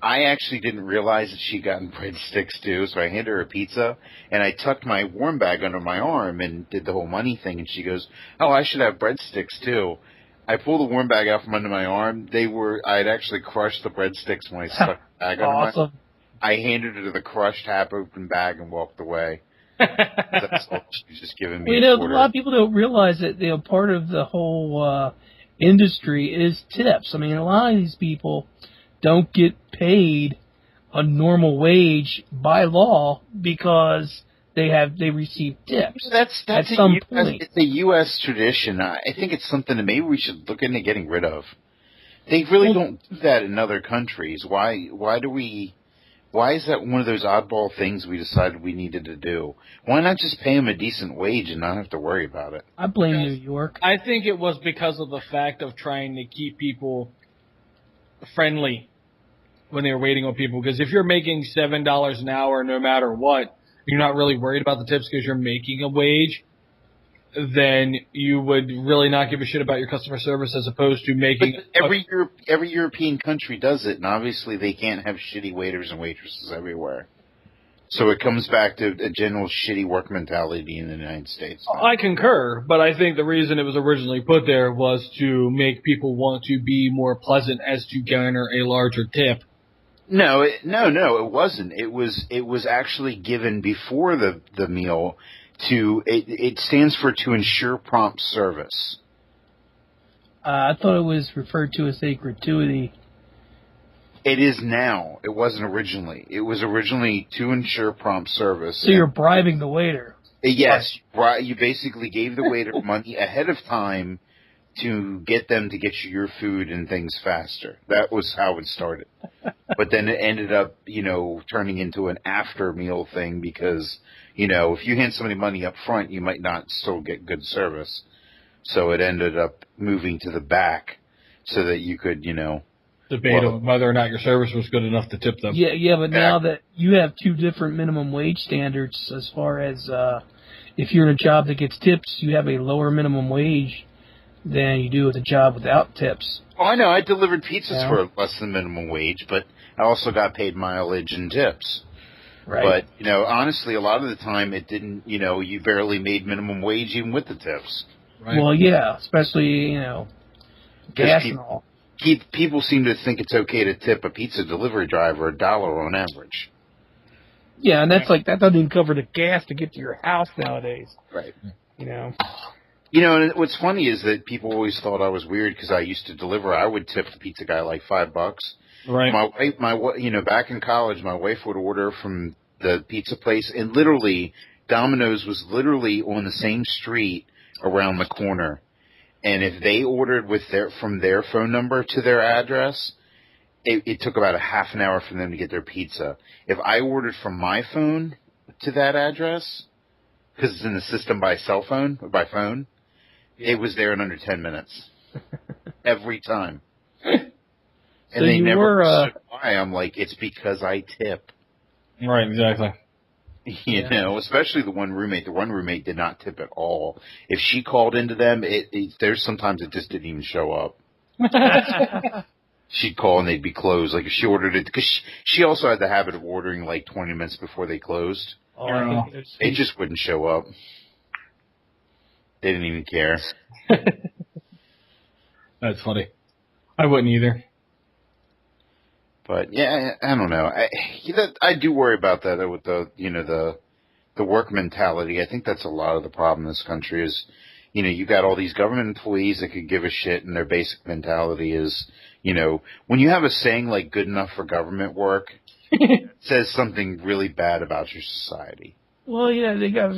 I actually didn't realize that she'd gotten breadsticks too, so I handed her a pizza, and I tucked my warm bag under my arm and did the whole money thing, and she goes, oh, I should have breadsticks too. I pulled the warm bag out from under my arm. I had actually crushed the breadsticks when I stuck the bag under my arm. I handed her the crushed, half-open bag and walked away. That's all. She was just giving me a quarter. A lot of people don't realize that part of the whole industry is tips. I mean, a lot of these people don't get paid a normal wage by law because they receive tips. That's at some point. It's a U.S. tradition. I think it's something that maybe we should look into getting rid of. They really don't do that in other countries. Why do we Why is that one of those oddball things we decided we needed to do? Why not just pay them a decent wage and not have to worry about it? I blame New York. I think it was because of the fact of trying to keep people friendly when they were waiting on people. Because if you're making $7 an hour no matter what, you're not really worried about the tips because you're making a wage, then you would really not give a shit about your customer service as opposed to making... But every European country does it, and obviously they can't have shitty waiters and waitresses everywhere. So it comes back to a general shitty work mentality in the United States. I concur, but I think the reason it was originally put there was to make people want to be more pleasant as to garner a larger tip. No, it wasn't. It was actually given before the meal. It stands for to ensure prompt service. I thought it was referred to as a gratuity. It is now. It wasn't originally. It was originally to ensure prompt service. So you're bribing the waiter. Yes, you basically gave the waiter money ahead of time to get them to get you your food and things faster. That was how it started. But then it ended up, turning into an after meal thing because, if you hand somebody money up front, you might not still get good service. So it ended up moving to the back so that you could, debate on whether or not your service was good enough to tip them. Yeah, but now that you have two different minimum wage standards as far as if you're in a job that gets tips, you have a lower minimum wage than you do with a job without tips. Oh, I know. I delivered pizzas for less than minimum wage, but I also got paid mileage and tips. Right. But, honestly, a lot of the time it didn't, you barely made minimum wage even with the tips. Right. Well, yeah, especially, gas and all. People seem to think it's okay to tip a pizza delivery driver $1 on average. Yeah, and that doesn't even cover the gas to get to your house nowadays. Right. And what's funny is that people always thought I was weird because I used to deliver. I would tip the pizza guy like $5. Right. My wife, back in college, my wife would order from the pizza place, and literally, Domino's was literally on the same street around the corner. And if they ordered from their phone number to their address, it took about a half an hour for them to get their pizza. If I ordered from my phone to that address, because it's in the system by phone, it was there in under 10 minutes. Every time. And they never understood why. I'm like, it's because I tip. Right, exactly. Especially the one roommate. The one roommate did not tip at all. If she called into them, there's sometimes it just didn't even show up. She'd call and they'd be closed. Like if she ordered it, because she also had the habit of ordering like 20 minutes before they closed. It just wouldn't show up. They didn't even care. That's funny. I wouldn't either. But yeah, I don't know. I do worry about that with the work mentality. I think that's a lot of the problem in this country is, you got all these government employees that could give a shit, and their basic mentality is, when you have a saying like "good enough for government work," it says something really bad about your society. Well, they got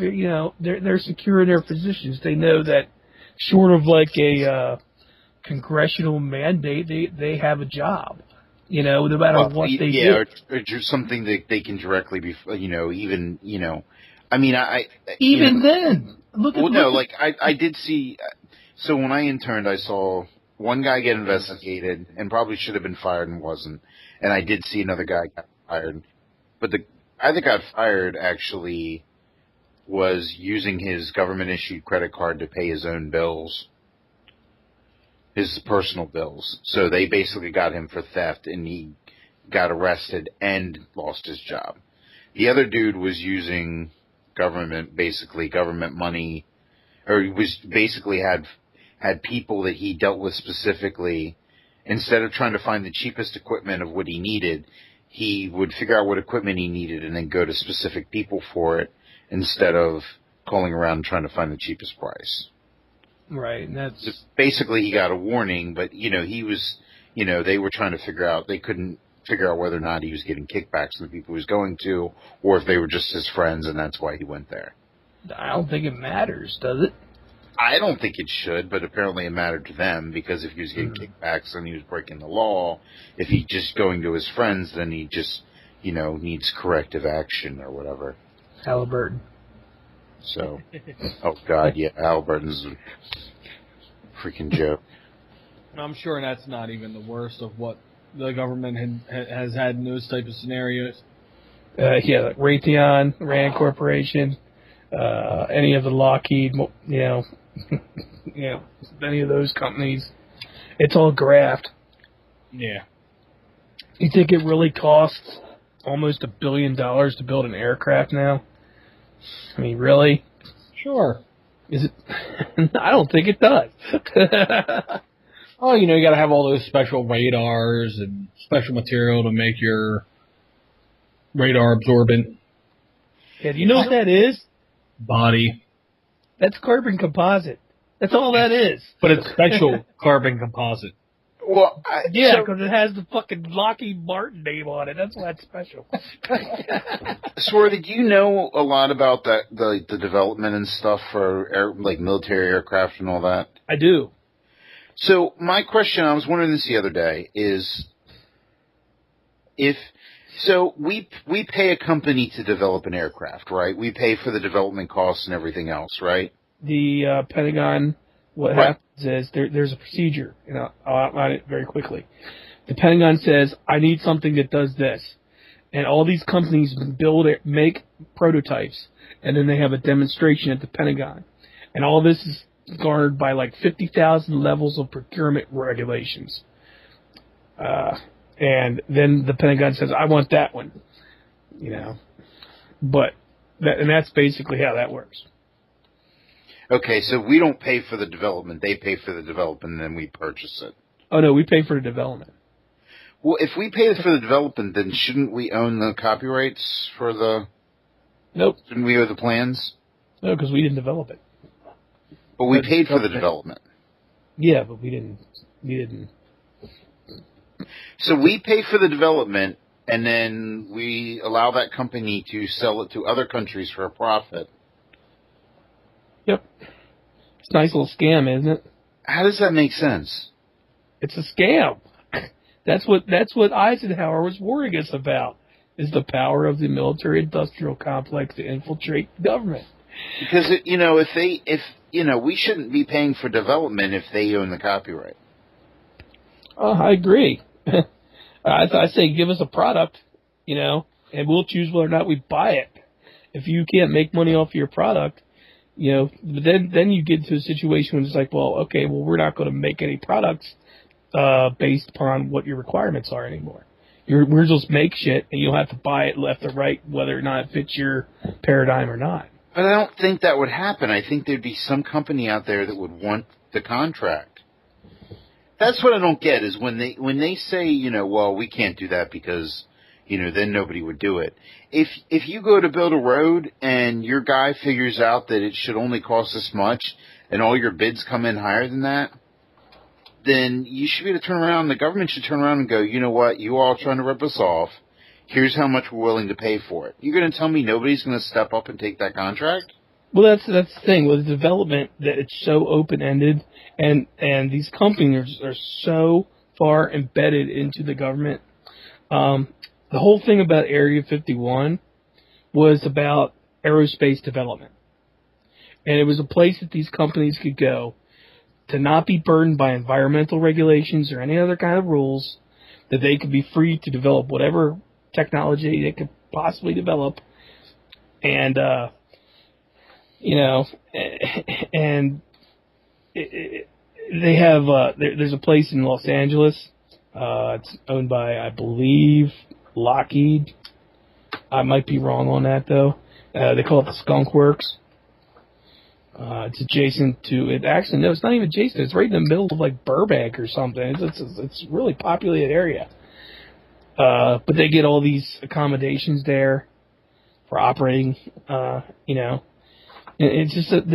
they're secure in their positions. They know that short of like a congressional mandate, they have a job. No matter what they do. Or just something that they can directly be, even. Then look at. I did see. So when I interned, I saw one guy get investigated and probably should have been fired and wasn't, and I did see another guy get fired, but the guy that got fired actually was using his government issued credit card to pay his own bills. His personal bills. So they basically got him for theft, and he got arrested and lost his job. The other dude was using government money, or he was basically had people that he dealt with specifically. Instead of trying to find the cheapest equipment of what he needed, he would figure out what equipment he needed and then go to specific people for it instead of calling around and trying to find the cheapest price. Right, and that's basically he got a warning, but he was, they were trying to figure out, they couldn't figure out whether or not he was getting kickbacks from the people he was going to, or if they were just his friends, and that's why he went there. I don't think it matters, does it? I don't think it should, but apparently it mattered to them, because if he was getting kickbacks, then he was breaking the law. If he's just going to his friends, then he needs corrective action or whatever. Halliburton. So, oh God, yeah, Halliburton's a freaking joke. I'm sure that's not even the worst of what the government has had in those type of scenarios. Like Raytheon, Rand Corporation, any of the Lockheed, any of those companies. It's all graft. Yeah. You think it really costs almost $1 billion to build an aircraft now? I mean, really? Sure. Is it? I don't think it does. Oh, you got to have all those special radars and special material to make your radar absorbent. Yeah, do you know what that is? Body. That's carbon composite. That's all that is. But it's special carbon composite. Well, because it has the fucking Lockheed Martin name on it. That's why it's special. Swarthy, do you know a lot about the development and stuff for military aircraft and all that? I do. So my question, I was wondering this the other day, is we pay a company to develop an aircraft, right? We pay for the development costs and everything else, right? The Pentagon, what happens is there's a procedure, I'll outline it very quickly. The Pentagon says, I need something that does this. And all these companies make prototypes, and then they have a demonstration at the Pentagon. And all this is garnered by 50,000 levels of procurement regulations. And then the Pentagon says, I want that one. But that's basically how that works. Okay, so we don't pay for the development. They pay for the development, and then we purchase it. Oh, no, we pay for the development. Well, if we pay for the development, then shouldn't we own the copyrights for the... Nope. Shouldn't we own the plans? No, because we didn't develop it. But we paid for the development. Yeah, but we didn't. So we pay for the development, and then we allow that company to sell it to other countries for a profit. Yep. It's a nice little scam, isn't it? How does that make sense? It's a scam. That's what Eisenhower was warning us about, is the power of the military-industrial complex to infiltrate the government. Because, we shouldn't be paying for development if they own the copyright. Oh, I agree. I say give us a product, and we'll choose whether or not we buy it. If you can't make money off of your product, then you get into a situation when it's we're not going to make any products based upon what your requirements are anymore. We're just make shit, and you'll have to buy it left or right, whether or not it fits your paradigm or not. But I don't think that would happen. I think there'd be some company out there that would want the contract. That's what I don't get, is when they say, we can't do that because, then nobody would do it. If you go to build a road and your guy figures out that it should only cost this much and all your bids come in higher than that, then you should be able to turn around, the government should turn around and go, you know what, you all trying to rip us off. Here's how much we're willing to pay for it. You're going to tell me nobody's going to step up and take that contract? Well, that's the thing with development, that it's so open-ended, and these companies are so far embedded into the government. The whole thing about Area 51 was about aerospace development. And it was a place that these companies could go to not be burdened by environmental regulations or any other kind of rules, that they could be free to develop whatever technology they could possibly develop. And, they have, there's a place in Los Angeles, it's owned by, I believe, Lockheed. I might be wrong on that, though. They call it the Skunk Works. It's adjacent to it. Actually, no, it's not even adjacent. It's right in the middle of Burbank or something. It's a really populated area. But they get all these accommodations there for operating. It's just that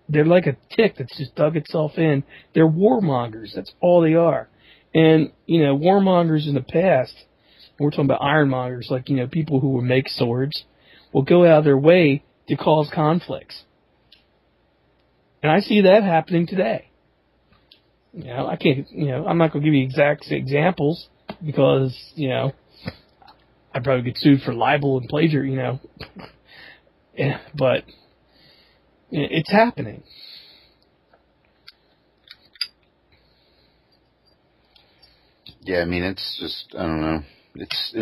they're like a tick that's just dug itself in. They're warmongers. That's all they are. And warmongers in the past, we're talking about ironmongers, people who would make swords, will go out of their way to cause conflicts. And I see that happening today. I can't, I'm not going to give you exact examples because, I'd probably get sued for libel and plagiarism, you know. Yeah, but it's happening. Yeah, I mean, it's just, I don't know. It's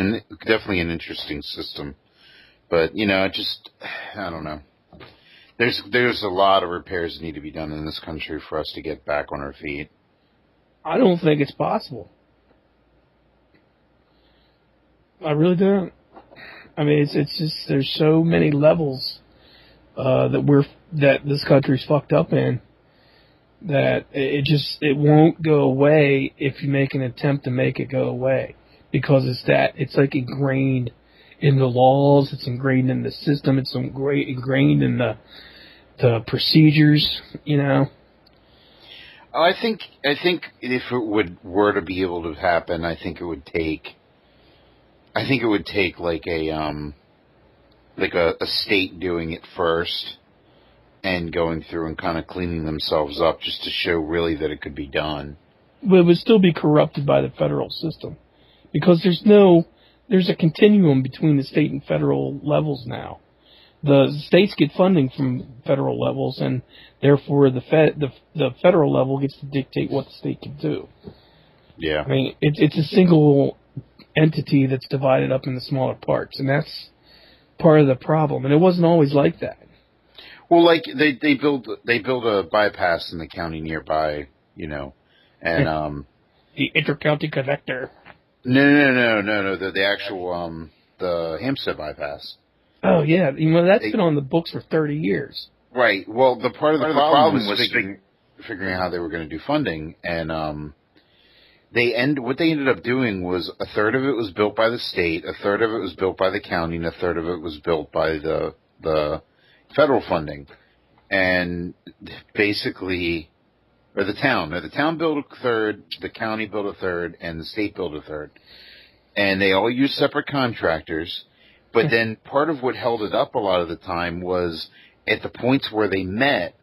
definitely an interesting system. But, you know, I don't know. There's a lot of repairs that need to be done in this country for us to get back on our feet. I don't think it's possible. I really don't. I mean, it's just there's so many levels that this country's fucked up in that it won't go away if you make an attempt to make it go away, because it's like ingrained in the laws, it's ingrained in the system, it's ingrained in the procedures, you know. I think if it were to be able to happen, I think it would take like a state doing it first and going through and kind of cleaning themselves up just to show really that it could be done. But it would still be corrupted by the federal system, because there's a continuum between the state and federal levels now. The states get funding from federal levels, and therefore the federal level gets to dictate what the state can do. Yeah. I mean, it's a single entity that's divided up into smaller parts, and that's part of the problem. And it wasn't always like that. Well, like they build a bypass in the county nearby, you know, and The inter-county connector. No. The actual the Hampstead bypass. Oh yeah, you know that's been on the books for 30 years. Right. Well, the part of the problem was figuring out how they were going to do funding, and what they ended up doing was a third of it was built by the state, a third of it was built by the county, and a third of it was built by the federal funding. And basically, or the town. Now, the town built a third, the county built a third, and the state built a third. And they all used separate contractors. But then part of what held it up a lot of the time was at the points where they met,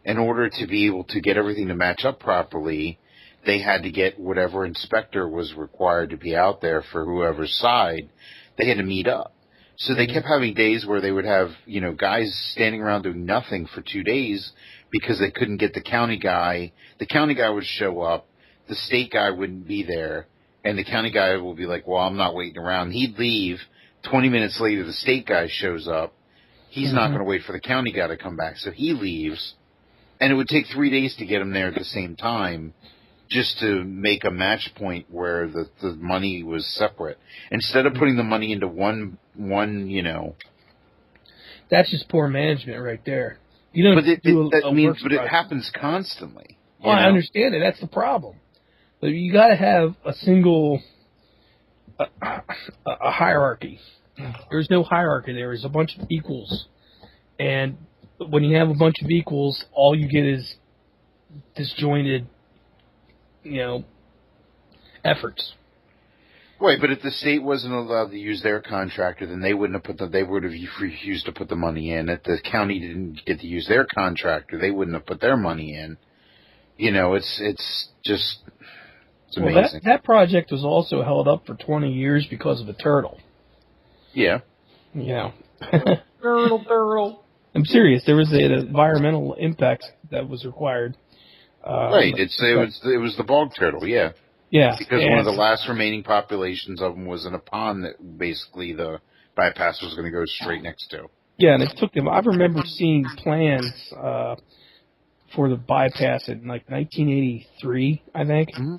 in order to be able to get everything to match up properly, they had to get whatever inspector was required to be out there for whoever's side. They had to meet up. So they kept having days where they would have, you know, guys standing around doing nothing for 2 days because they couldn't get the county guy. The county guy would show up. The state guy wouldn't be there. And the county guy will be like, well, I'm not waiting around. He'd leave. 20 minutes later, the state guy shows up. He's not going to wait for the county guy to come back, so he leaves. And it would take 3 days to get him there at the same time, just to make a match point where the money was separate. Instead of putting the money into one, you know. That's just poor management right there. You don't but it happens constantly. Well, I understand it. That's the problem. But you got to have a single a hierarchy. There's no hierarchy there. There's a bunch of equals. And when you have a bunch of equals, all you get is disjointed, you know, efforts. Right, but if the state wasn't allowed to use their contractor, then they would have refused to put the money in. If the county didn't get to use their contractor, they wouldn't have put their money in. You know, it's amazing. Well, that project was also held up for 20 years because of a turtle. Yeah. You know. Turtle. I'm serious. There was an environmental impact that was required. Right. It was the bog turtle. Yeah. Yeah. Because one of the last remaining populations of them was in a pond that basically the bypass was going to go straight next to. Yeah, and it took them. I remember seeing plans for the bypass in like 1983, I think. Mm-hmm.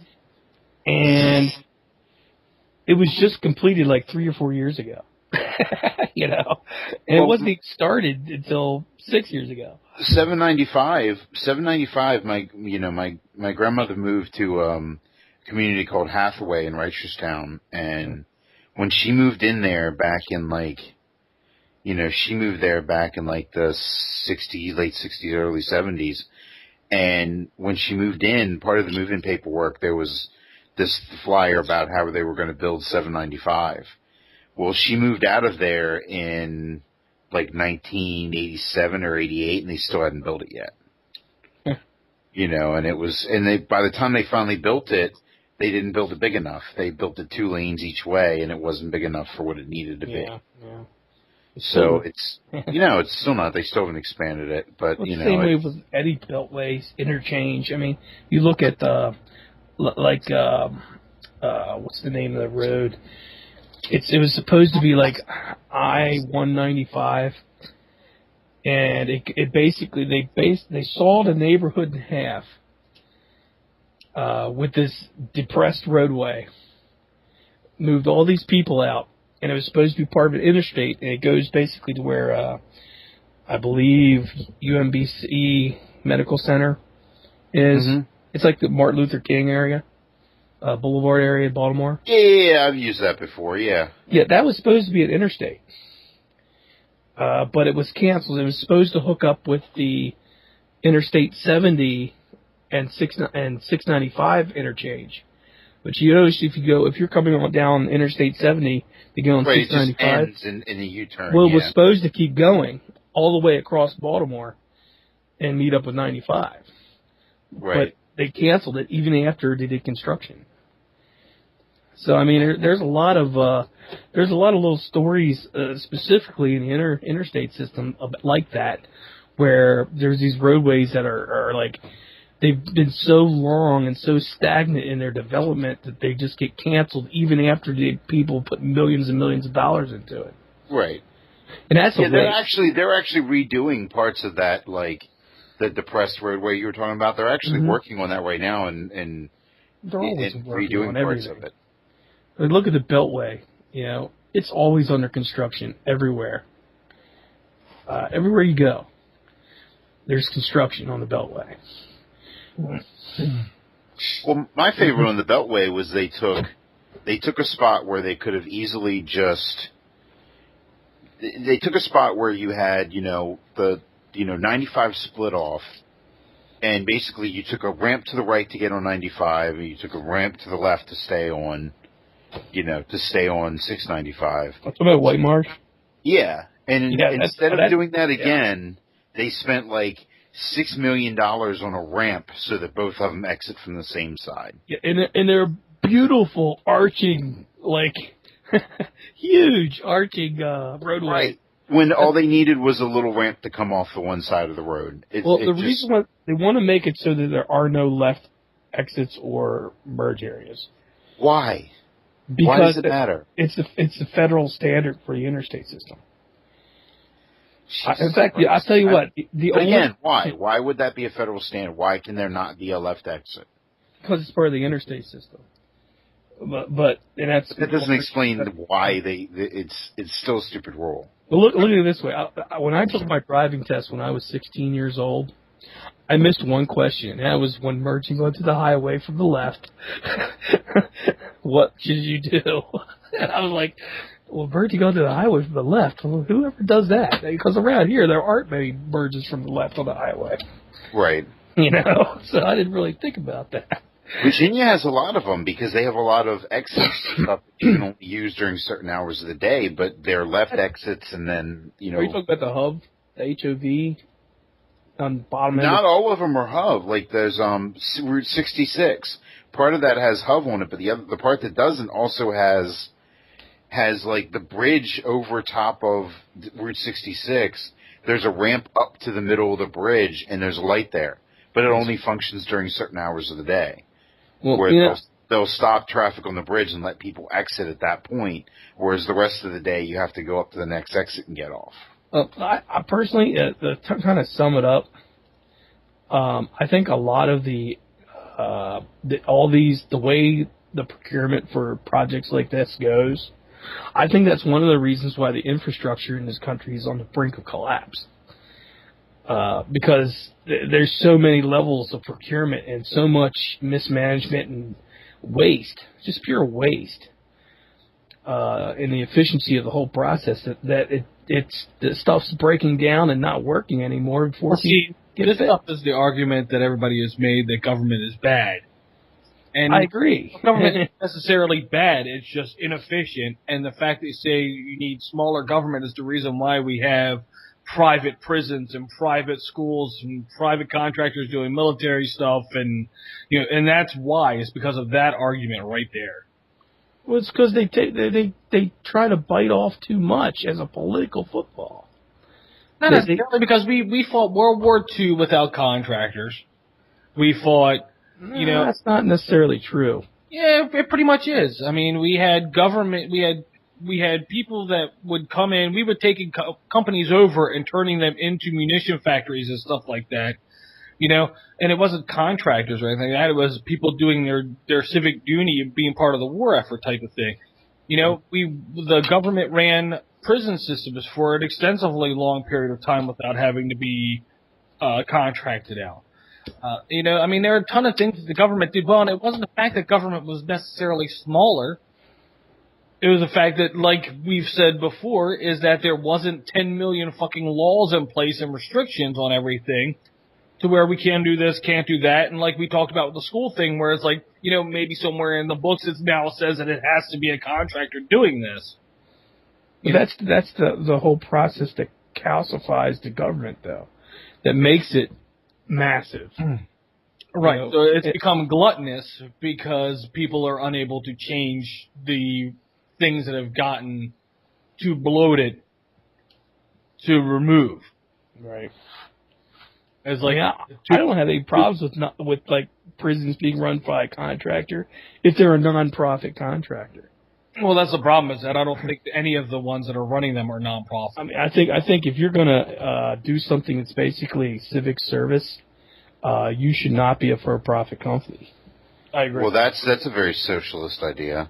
And it was just completed like 3 or 4 years ago. You know, and it wasn't started until 6 years ago. 795. My grandmother moved to a community called Hathaway in Reisterstown, and when she moved in there back in the late 60s, early 70s, and when she moved in, part of the move-in paperwork there was this flyer about how they were going to build 795. Well, she moved out of there in like 1987 or 88, and they still hadn't built it yet. You know, and by the time they finally built it, they didn't build it big enough. They built it 2 lanes each way, and it wasn't big enough for what it needed to be. Yeah. So it's it's still not. They still haven't expanded it, but Well, the same way with Eddie Beltway's interchange. I mean, you look at what's the name of the road? It was supposed to be like I-195, and it basically they sawed a neighborhood in half with this depressed roadway, moved all these people out. And it was supposed to be part of an interstate, and it goes basically to where I believe UMBC Medical Center is. Mm-hmm. It's like the Martin Luther King area, Boulevard area in Baltimore. Yeah, I've used that before, yeah. Yeah, that was supposed to be an interstate. But it was canceled. It was supposed to hook up with the Interstate 70 and 695 interchange. But you notice if you're coming on down Interstate 70, you go on 695. It just ends in a U-turn. Well, it was supposed to keep going all the way across Baltimore and meet up with 95. Right. But they canceled it even after they did construction. So I mean, there's a lot of little stories specifically in the interstate system like that, where there's these roadways that are like. They've been so long and so stagnant in their development that they just get canceled even after the people put millions and millions of dollars into it. Right. And that's they're actually redoing parts of that, like the depressed roadway you were talking about. They're actually working on that right now and they're always redoing parts of it. But look at the Beltway. It's always under construction everywhere. Everywhere you go, there's construction on the Beltway. Well, my favorite on the Beltway was they took a spot where they could have easily they took a spot where you had the 95 split off, and basically you took a ramp to the right to get on 95, and you took a ramp to the left to stay on 695. What's about White Marsh? Yeah, and instead of doing that again, they spent like $6 million on a ramp so that both of them exit from the same side. Yeah, and they're beautiful arching, like huge arching roadway. Right. When all they needed was a little ramp to come off the one side of the road. Reason why they want to make it so that there are no left exits or merge areas. Why? Because why does it matter? It's the federal standard for the interstate system. In fact, I'll tell you what. Why? Why would that be a federal standard? Why can there not be a left exit? Because it's part of the interstate system. But that doesn't explain why it's still a stupid rule. Well, look at it this way. When I took my driving test when I was 16 years old, I missed one question, and that was when merging onto the highway from the left. What should you do? And I was like, well, merging onto the highway from the left. Well, whoever does that? Because around here, there aren't many merges from the left on the highway. Right. So I didn't really think about that. Virginia has a lot of them because they have a lot of exits stuff that you can only use during certain hours of the day, but they're left exits and then, Are you talking about the hub, the HOV? On the bottom end? Not all of them are hub. Like there's Route 66. Part of that has hub on it, but the part that doesn't also has like the bridge over top of Route 66. There's a ramp up to the middle of the bridge, and there's a light there, but it only functions during certain hours of the day. Well, where they'll stop traffic on the bridge and let people exit at that point, whereas the rest of the day you have to go up to the next exit and get off. I personally, to kind of sum it up, I think a lot of the way the procurement for projects like this goes, I think that's one of the reasons why the infrastructure in this country is on the brink of collapse. Because there's so many levels of procurement and so much mismanagement and waste, just pure waste, in the efficiency of the whole process that the stuff's breaking down and not working anymore before this stuff is the argument that everybody has made that government is bad. And I agree. Government isn't necessarily bad, it's just inefficient, and the fact that you say you need smaller government is the reason why we have private prisons and private schools and private contractors doing military stuff, and and that's why. It's because of that argument right there. Well, it's because they try to bite off too much as a political football. Not necessarily, because we fought World War II without contractors. We fought, that's not necessarily true. Yeah, it pretty much is. I mean, we had government, we had people that would come in. We would take companies over and turning them into munition factories and stuff like that. And it wasn't contractors or anything like that. It was people doing their civic duty and being part of the war effort type of thing. The government ran prison systems for an extensively long period of time without having to be contracted out. I mean, there are a ton of things that the government did well, and it wasn't the fact that government was necessarily smaller. It was the fact that, like we've said before, is that there wasn't 10 million fucking laws in place and restrictions on everything to where we can do this, can't do that. And like we talked about with the school thing, where it's like, maybe somewhere in the books it now says that it has to be a contractor doing this. That's the whole process that calcifies the government, though, that makes it massive. Right. So it's become gluttonous because people are unable to change the things that have gotten too bloated to remove. Right. It's like, I don't have any problems with like prisons being run by a contractor if they're a non-profit contractor. Well, that's the problem, is that I don't think any of the ones that are running them are non-profit. I mean, I think if you're gonna do something that's basically civic service, you should not be a for-profit company. I agree. Well, that's a very socialist idea.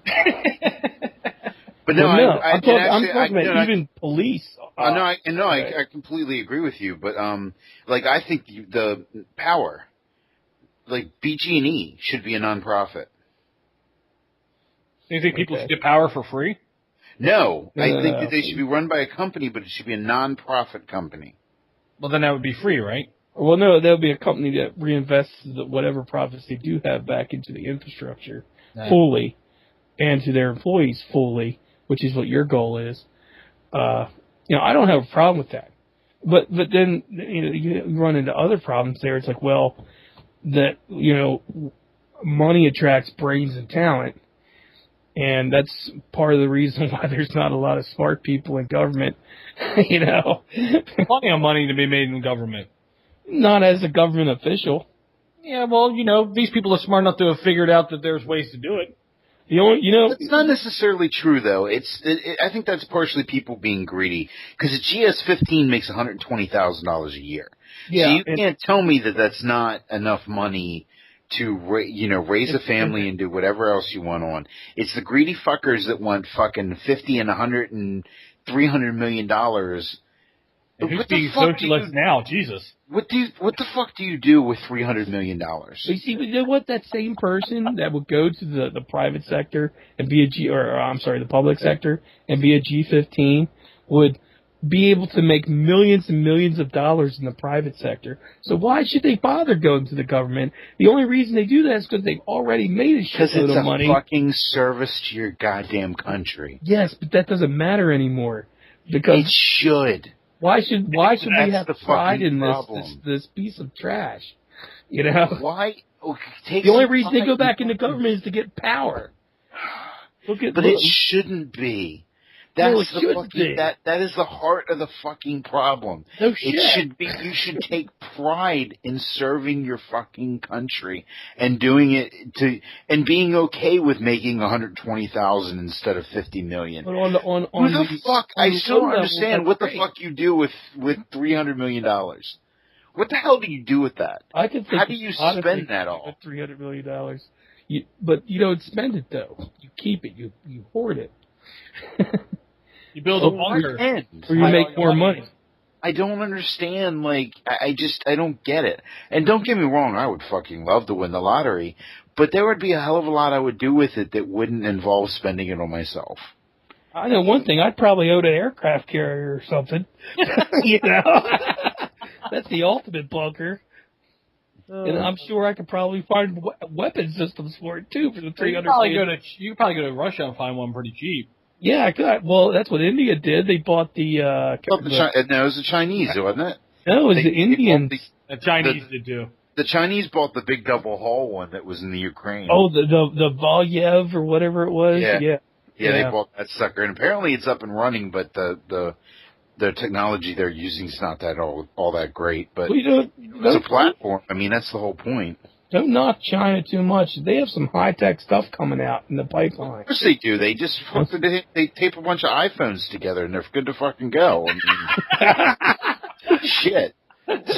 But I'm talking about even police. I completely agree with you. But I think the power, like BG&E, should be a nonprofit. Do you think people should get power for free? No, I think that they should be run by a company, but it should be a non-profit company. Well, then that would be free, right? Well, no, there'll be a company that reinvests whatever profits they do have back into the infrastructure fully, and to their employees fully, which is what your goal is. I don't have a problem with that. But then you run into other problems there. It's like, well, that money attracts brains and talent. And that's part of the reason why there's not a lot of smart people in government, Plenty of money to be made in government. Not as a government official. Yeah, well, these people are smart enough to have figured out that there's ways to do it. It's not necessarily true, though. I think that's partially people being greedy, because a GS-15 makes $120,000 a year. Yeah, so you can't tell me that that's not enough money to raise a family and do whatever else you want on. It's the greedy fuckers that want fucking $50 and $100 and $300 million. And who's being socialist now? Jesus. What the fuck do you do with $300 million? You see, you know what? That same person that would go to the private sector and be the public sector and be a G15 would be able to make millions and millions of dollars in the private sector. So why should they bother going to the government? The only reason they do that is because they've already made a shitload of money. Because it's a fucking service to your goddamn country. Yes, but that doesn't matter anymore. Because it should. Why should we have pride in this piece of trash? Why? The only reason they go back into government is to get power. It shouldn't be. That is the heart of the fucking problem. No shit. It should be. You should take pride in serving your fucking country and doing it and being okay with making $120,000 instead of $50 million. But I still don't understand what the fuck you do with $300 million. What the hell do you do with that? How do you spend that all? $300 million. But you don't spend it though. You keep it. You hoard it. You build a bunker. Or you make more money. I don't understand, I don't get it. And don't get me wrong, I would fucking love to win the lottery, but there would be a hell of a lot I would do with it that wouldn't involve spending it on myself. I know one thing, I'd probably own an aircraft carrier or something. That's the ultimate bunker. And I'm sure I could probably find weapon systems for it, too, for the $300 million. You could probably go to Russia and find one pretty cheap. Yeah, I got. Well, that's what India did. They bought the. No, it was the Chinese, wasn't it? No, it was the They Indians. bought The Chinese did do. the Chinese bought the big double hull one that was in the Ukraine. Oh, the Volyev or whatever it was. Yeah. Yeah. They bought that sucker, and apparently it's up and running, but the technology they're using is not that all that great. But Well, it's a platform. I mean, that's the whole point. don't knock China too much. They have some high tech stuff coming out in the pipeline. Of course they do. They just they tape a bunch of iPhones together, and they're good to fucking go. I mean, shit.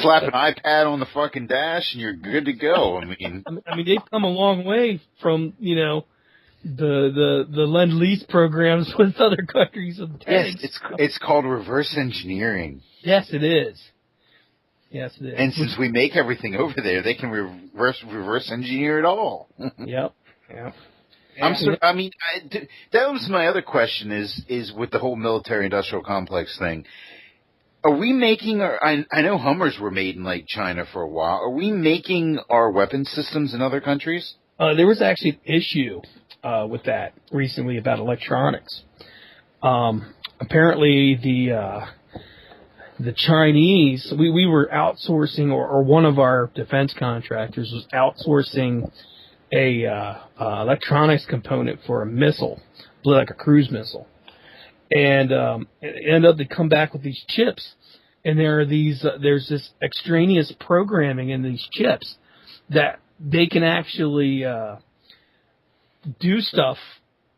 Slap an iPad on the fucking dash, and you're good to go. I mean, they've come a long way from the Lend-Lease programs with other countries of tanks. yes, it's called reverse engineering. Yes, it is. Yes, it is. And since we make everything over there, they can reverse engineer it all. Yep. That was my other question is with the whole military-industrial complex thing. Are we making I know Hummers were made in like China for a while. Are we making our weapon systems in other countries? There was actually an issue with that recently about electronics. Apparently the Chinese, we were outsourcing, or one of our defense contractors was outsourcing a electronics component for a missile, like a cruise missile. And it ended up to come back with these chips, and there's this extraneous programming in these chips that they can actually do stuff.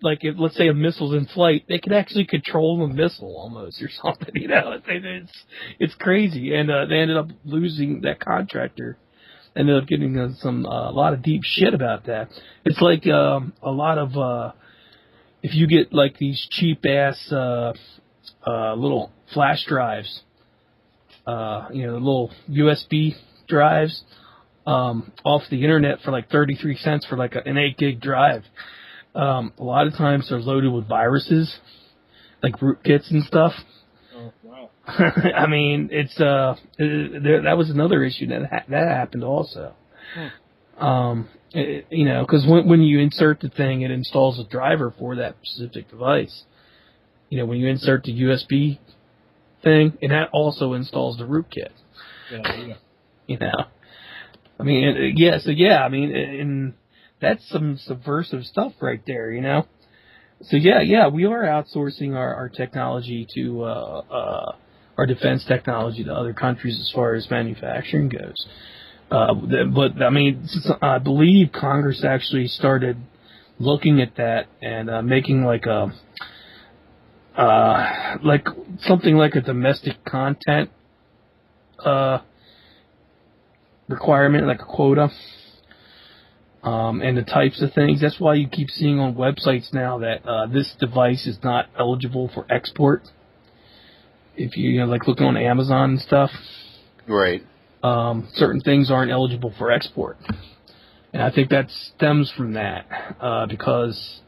Like, if, let's say a missile's in flight, they can actually control the missile almost or something. It's crazy. And they ended up losing that contractor. Ended up getting a lot of deep shit about that. It's like a lot of if you get like these cheap ass little flash drives, little USB drives off the internet for like 33 cents for like an 8 gig drive. A lot of times they're loaded with viruses, like rootkits and stuff. Oh, wow. I mean, it's that was another issue that happened also. Because when you insert the thing, it installs a driver for that specific device. When you insert the USB thing, and that also installs the rootkit. Yeah. I mean, yeah. So yeah, I mean, and that's some subversive stuff right there. So yeah, we are outsourcing our technology to our defense technology to other countries as far as manufacturing goes. But I mean, I believe Congress actually started looking at that and making like something like a domestic content requirement, like a quota, and the types of things. That's why you keep seeing on websites now that this device is not eligible for export. If you like look on Amazon and stuff, right? Certain things aren't eligible for export, and I think that stems from that because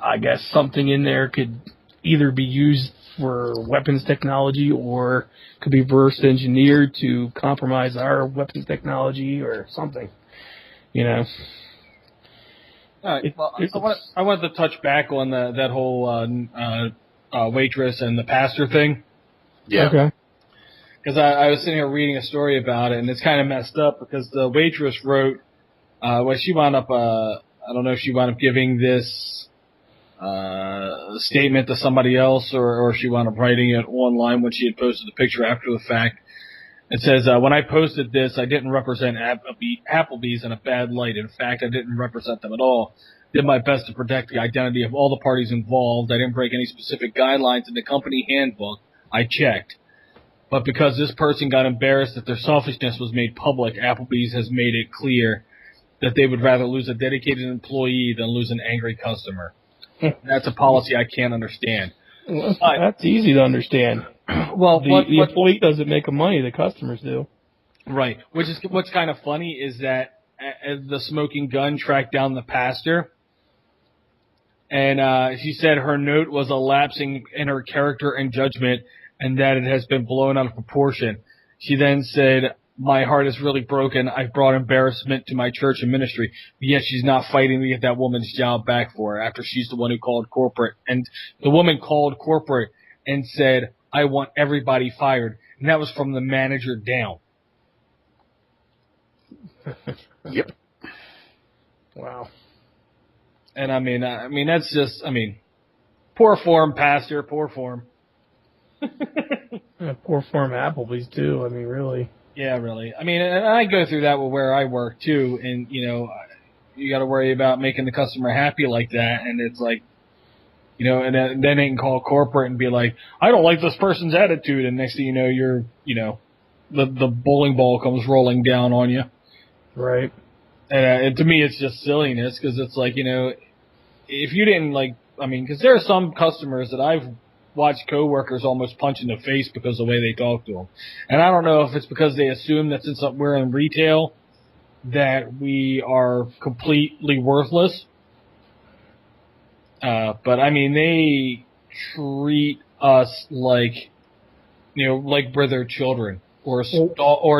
I guess something in there could either be used for weapons technology or could be reverse engineered to compromise our weapons technology or something. All right. I wanted to touch back on that whole waitress and the pastor thing. Yeah. Okay. Because I was sitting here reading a story about it, and it's kind of messed up because the waitress wrote, she wound up, I don't know if she wound up giving this statement to somebody else or she wound up writing it online when she had posted the picture after the fact. It says, when I posted this, I didn't represent Applebee's in a bad light. In fact, I didn't represent them at all. Did my best to protect the identity of all the parties involved. I didn't break any specific guidelines in the company handbook. I checked. But because this person got embarrassed that their selfishness was made public, Applebee's has made it clear that they would rather lose a dedicated employee than lose an angry customer. That's a policy I can't understand. Well, that's easy to understand. Well, the employee doesn't make the money; the customers do. Right. What's kind of funny is that the smoking gun tracked down the pastor, and she said her note was a lapsing in her character and judgment, and that it has been blown out of proportion. She then said, my heart is really broken. I've brought embarrassment to my church and ministry. Yet she's not fighting to get that woman's job back for her after she's the one who called corporate. And the woman called corporate and said, I want everybody fired. And that was from the manager down. Yep. Wow. And I mean, that's just, poor form, pastor, poor form. Poor form Applebee's too. I mean, really. Yeah, really. I mean, and I go through that with where I work too, and you got to worry about making the customer happy like that, and it's like, and then they can call corporate and be like, I don't like this person's attitude, and next thing you know, you're, the bowling ball comes rolling down on you. Right. And to me, it's just silliness because it's like, if you didn't because there are some customers that I've watched coworkers almost punch in the face because of the way they talk to them. And I don't know if it's because they assume that since we're in retail that we are completely worthless. But I mean, they treat us like we're their children or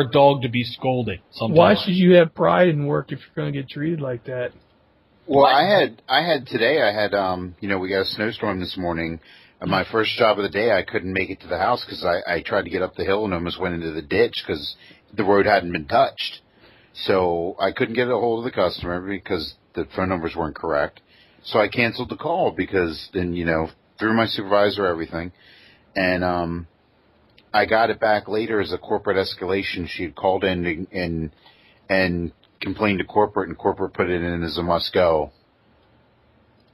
a dog to be scolded sometimes. Why should you have pride in work if you're going to get treated like that? Well, I had today, we got a snowstorm this morning. My first job of the day, I couldn't make it to the house because I tried to get up the hill and almost went into the ditch because the road hadn't been touched. So I couldn't get a hold of the customer because the phone numbers weren't correct. So I canceled the call because then, through my supervisor, everything. And I got it back later as a corporate escalation. She had called in and complained to corporate, and corporate put it in as a must-go.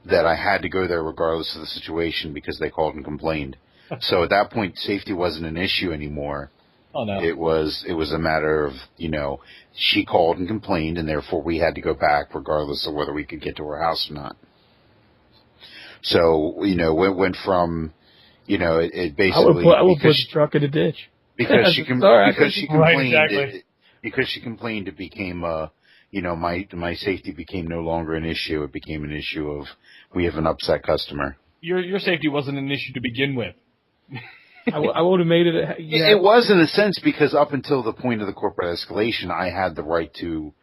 That I had to go there regardless of the situation because they called and complained. So at that point, safety wasn't an issue anymore. Oh, no. It was a matter of, she called and complained, and therefore we had to go back regardless of whether we could get to her house or not. So, it went from, it basically... I would put the truck in a ditch. Because she complained, right, exactly. Because she complained, it became my safety became no longer an issue. It became an issue of we have an upset customer. Your safety wasn't an issue to begin with. I would have made it. It was in a sense because up until the point of the corporate escalation, I had the right to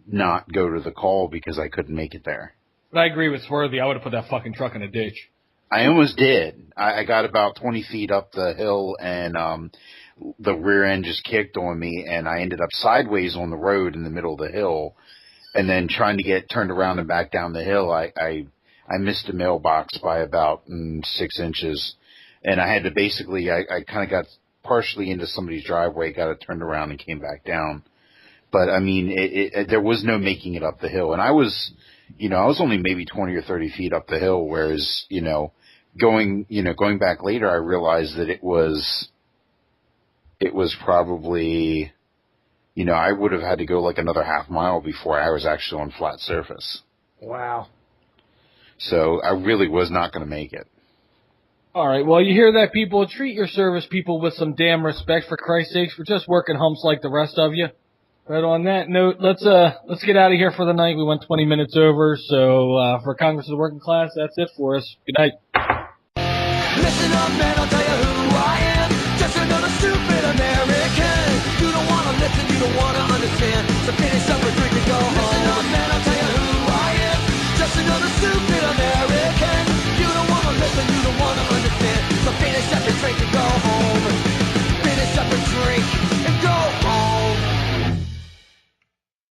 not go to the call because I couldn't make it there. But I agree with Swarthy. I would have put that fucking truck in a ditch. I almost did. I got about 20 feet up the hill and the rear end just kicked on me, and I ended up sideways on the road in the middle of the hill, and then trying to get turned around and back down the hill. I missed a mailbox by about 6 inches, and I had to basically, I kind of got partially into somebody's driveway, got it turned around and came back down. But I mean, there was no making it up the hill, and I was only maybe 20 or 30 feet up the hill, whereas, going back later, I realized that it was probably, I would have had to go like another half mile before I was actually on flat surface. Wow. So I really was not going to make it. All right, well, you hear that, people? Treat your service people with some damn respect, for Christ's sakes. We're just working humps like the rest of you. But on that note, let's get out of here for the night. We went 20 minutes over, so for Congress of the Working Class, that's it for us. Good night. Listen up, man, I'll tell you who I am. Just another stupid American. You don't want to listen, you don't want to understand.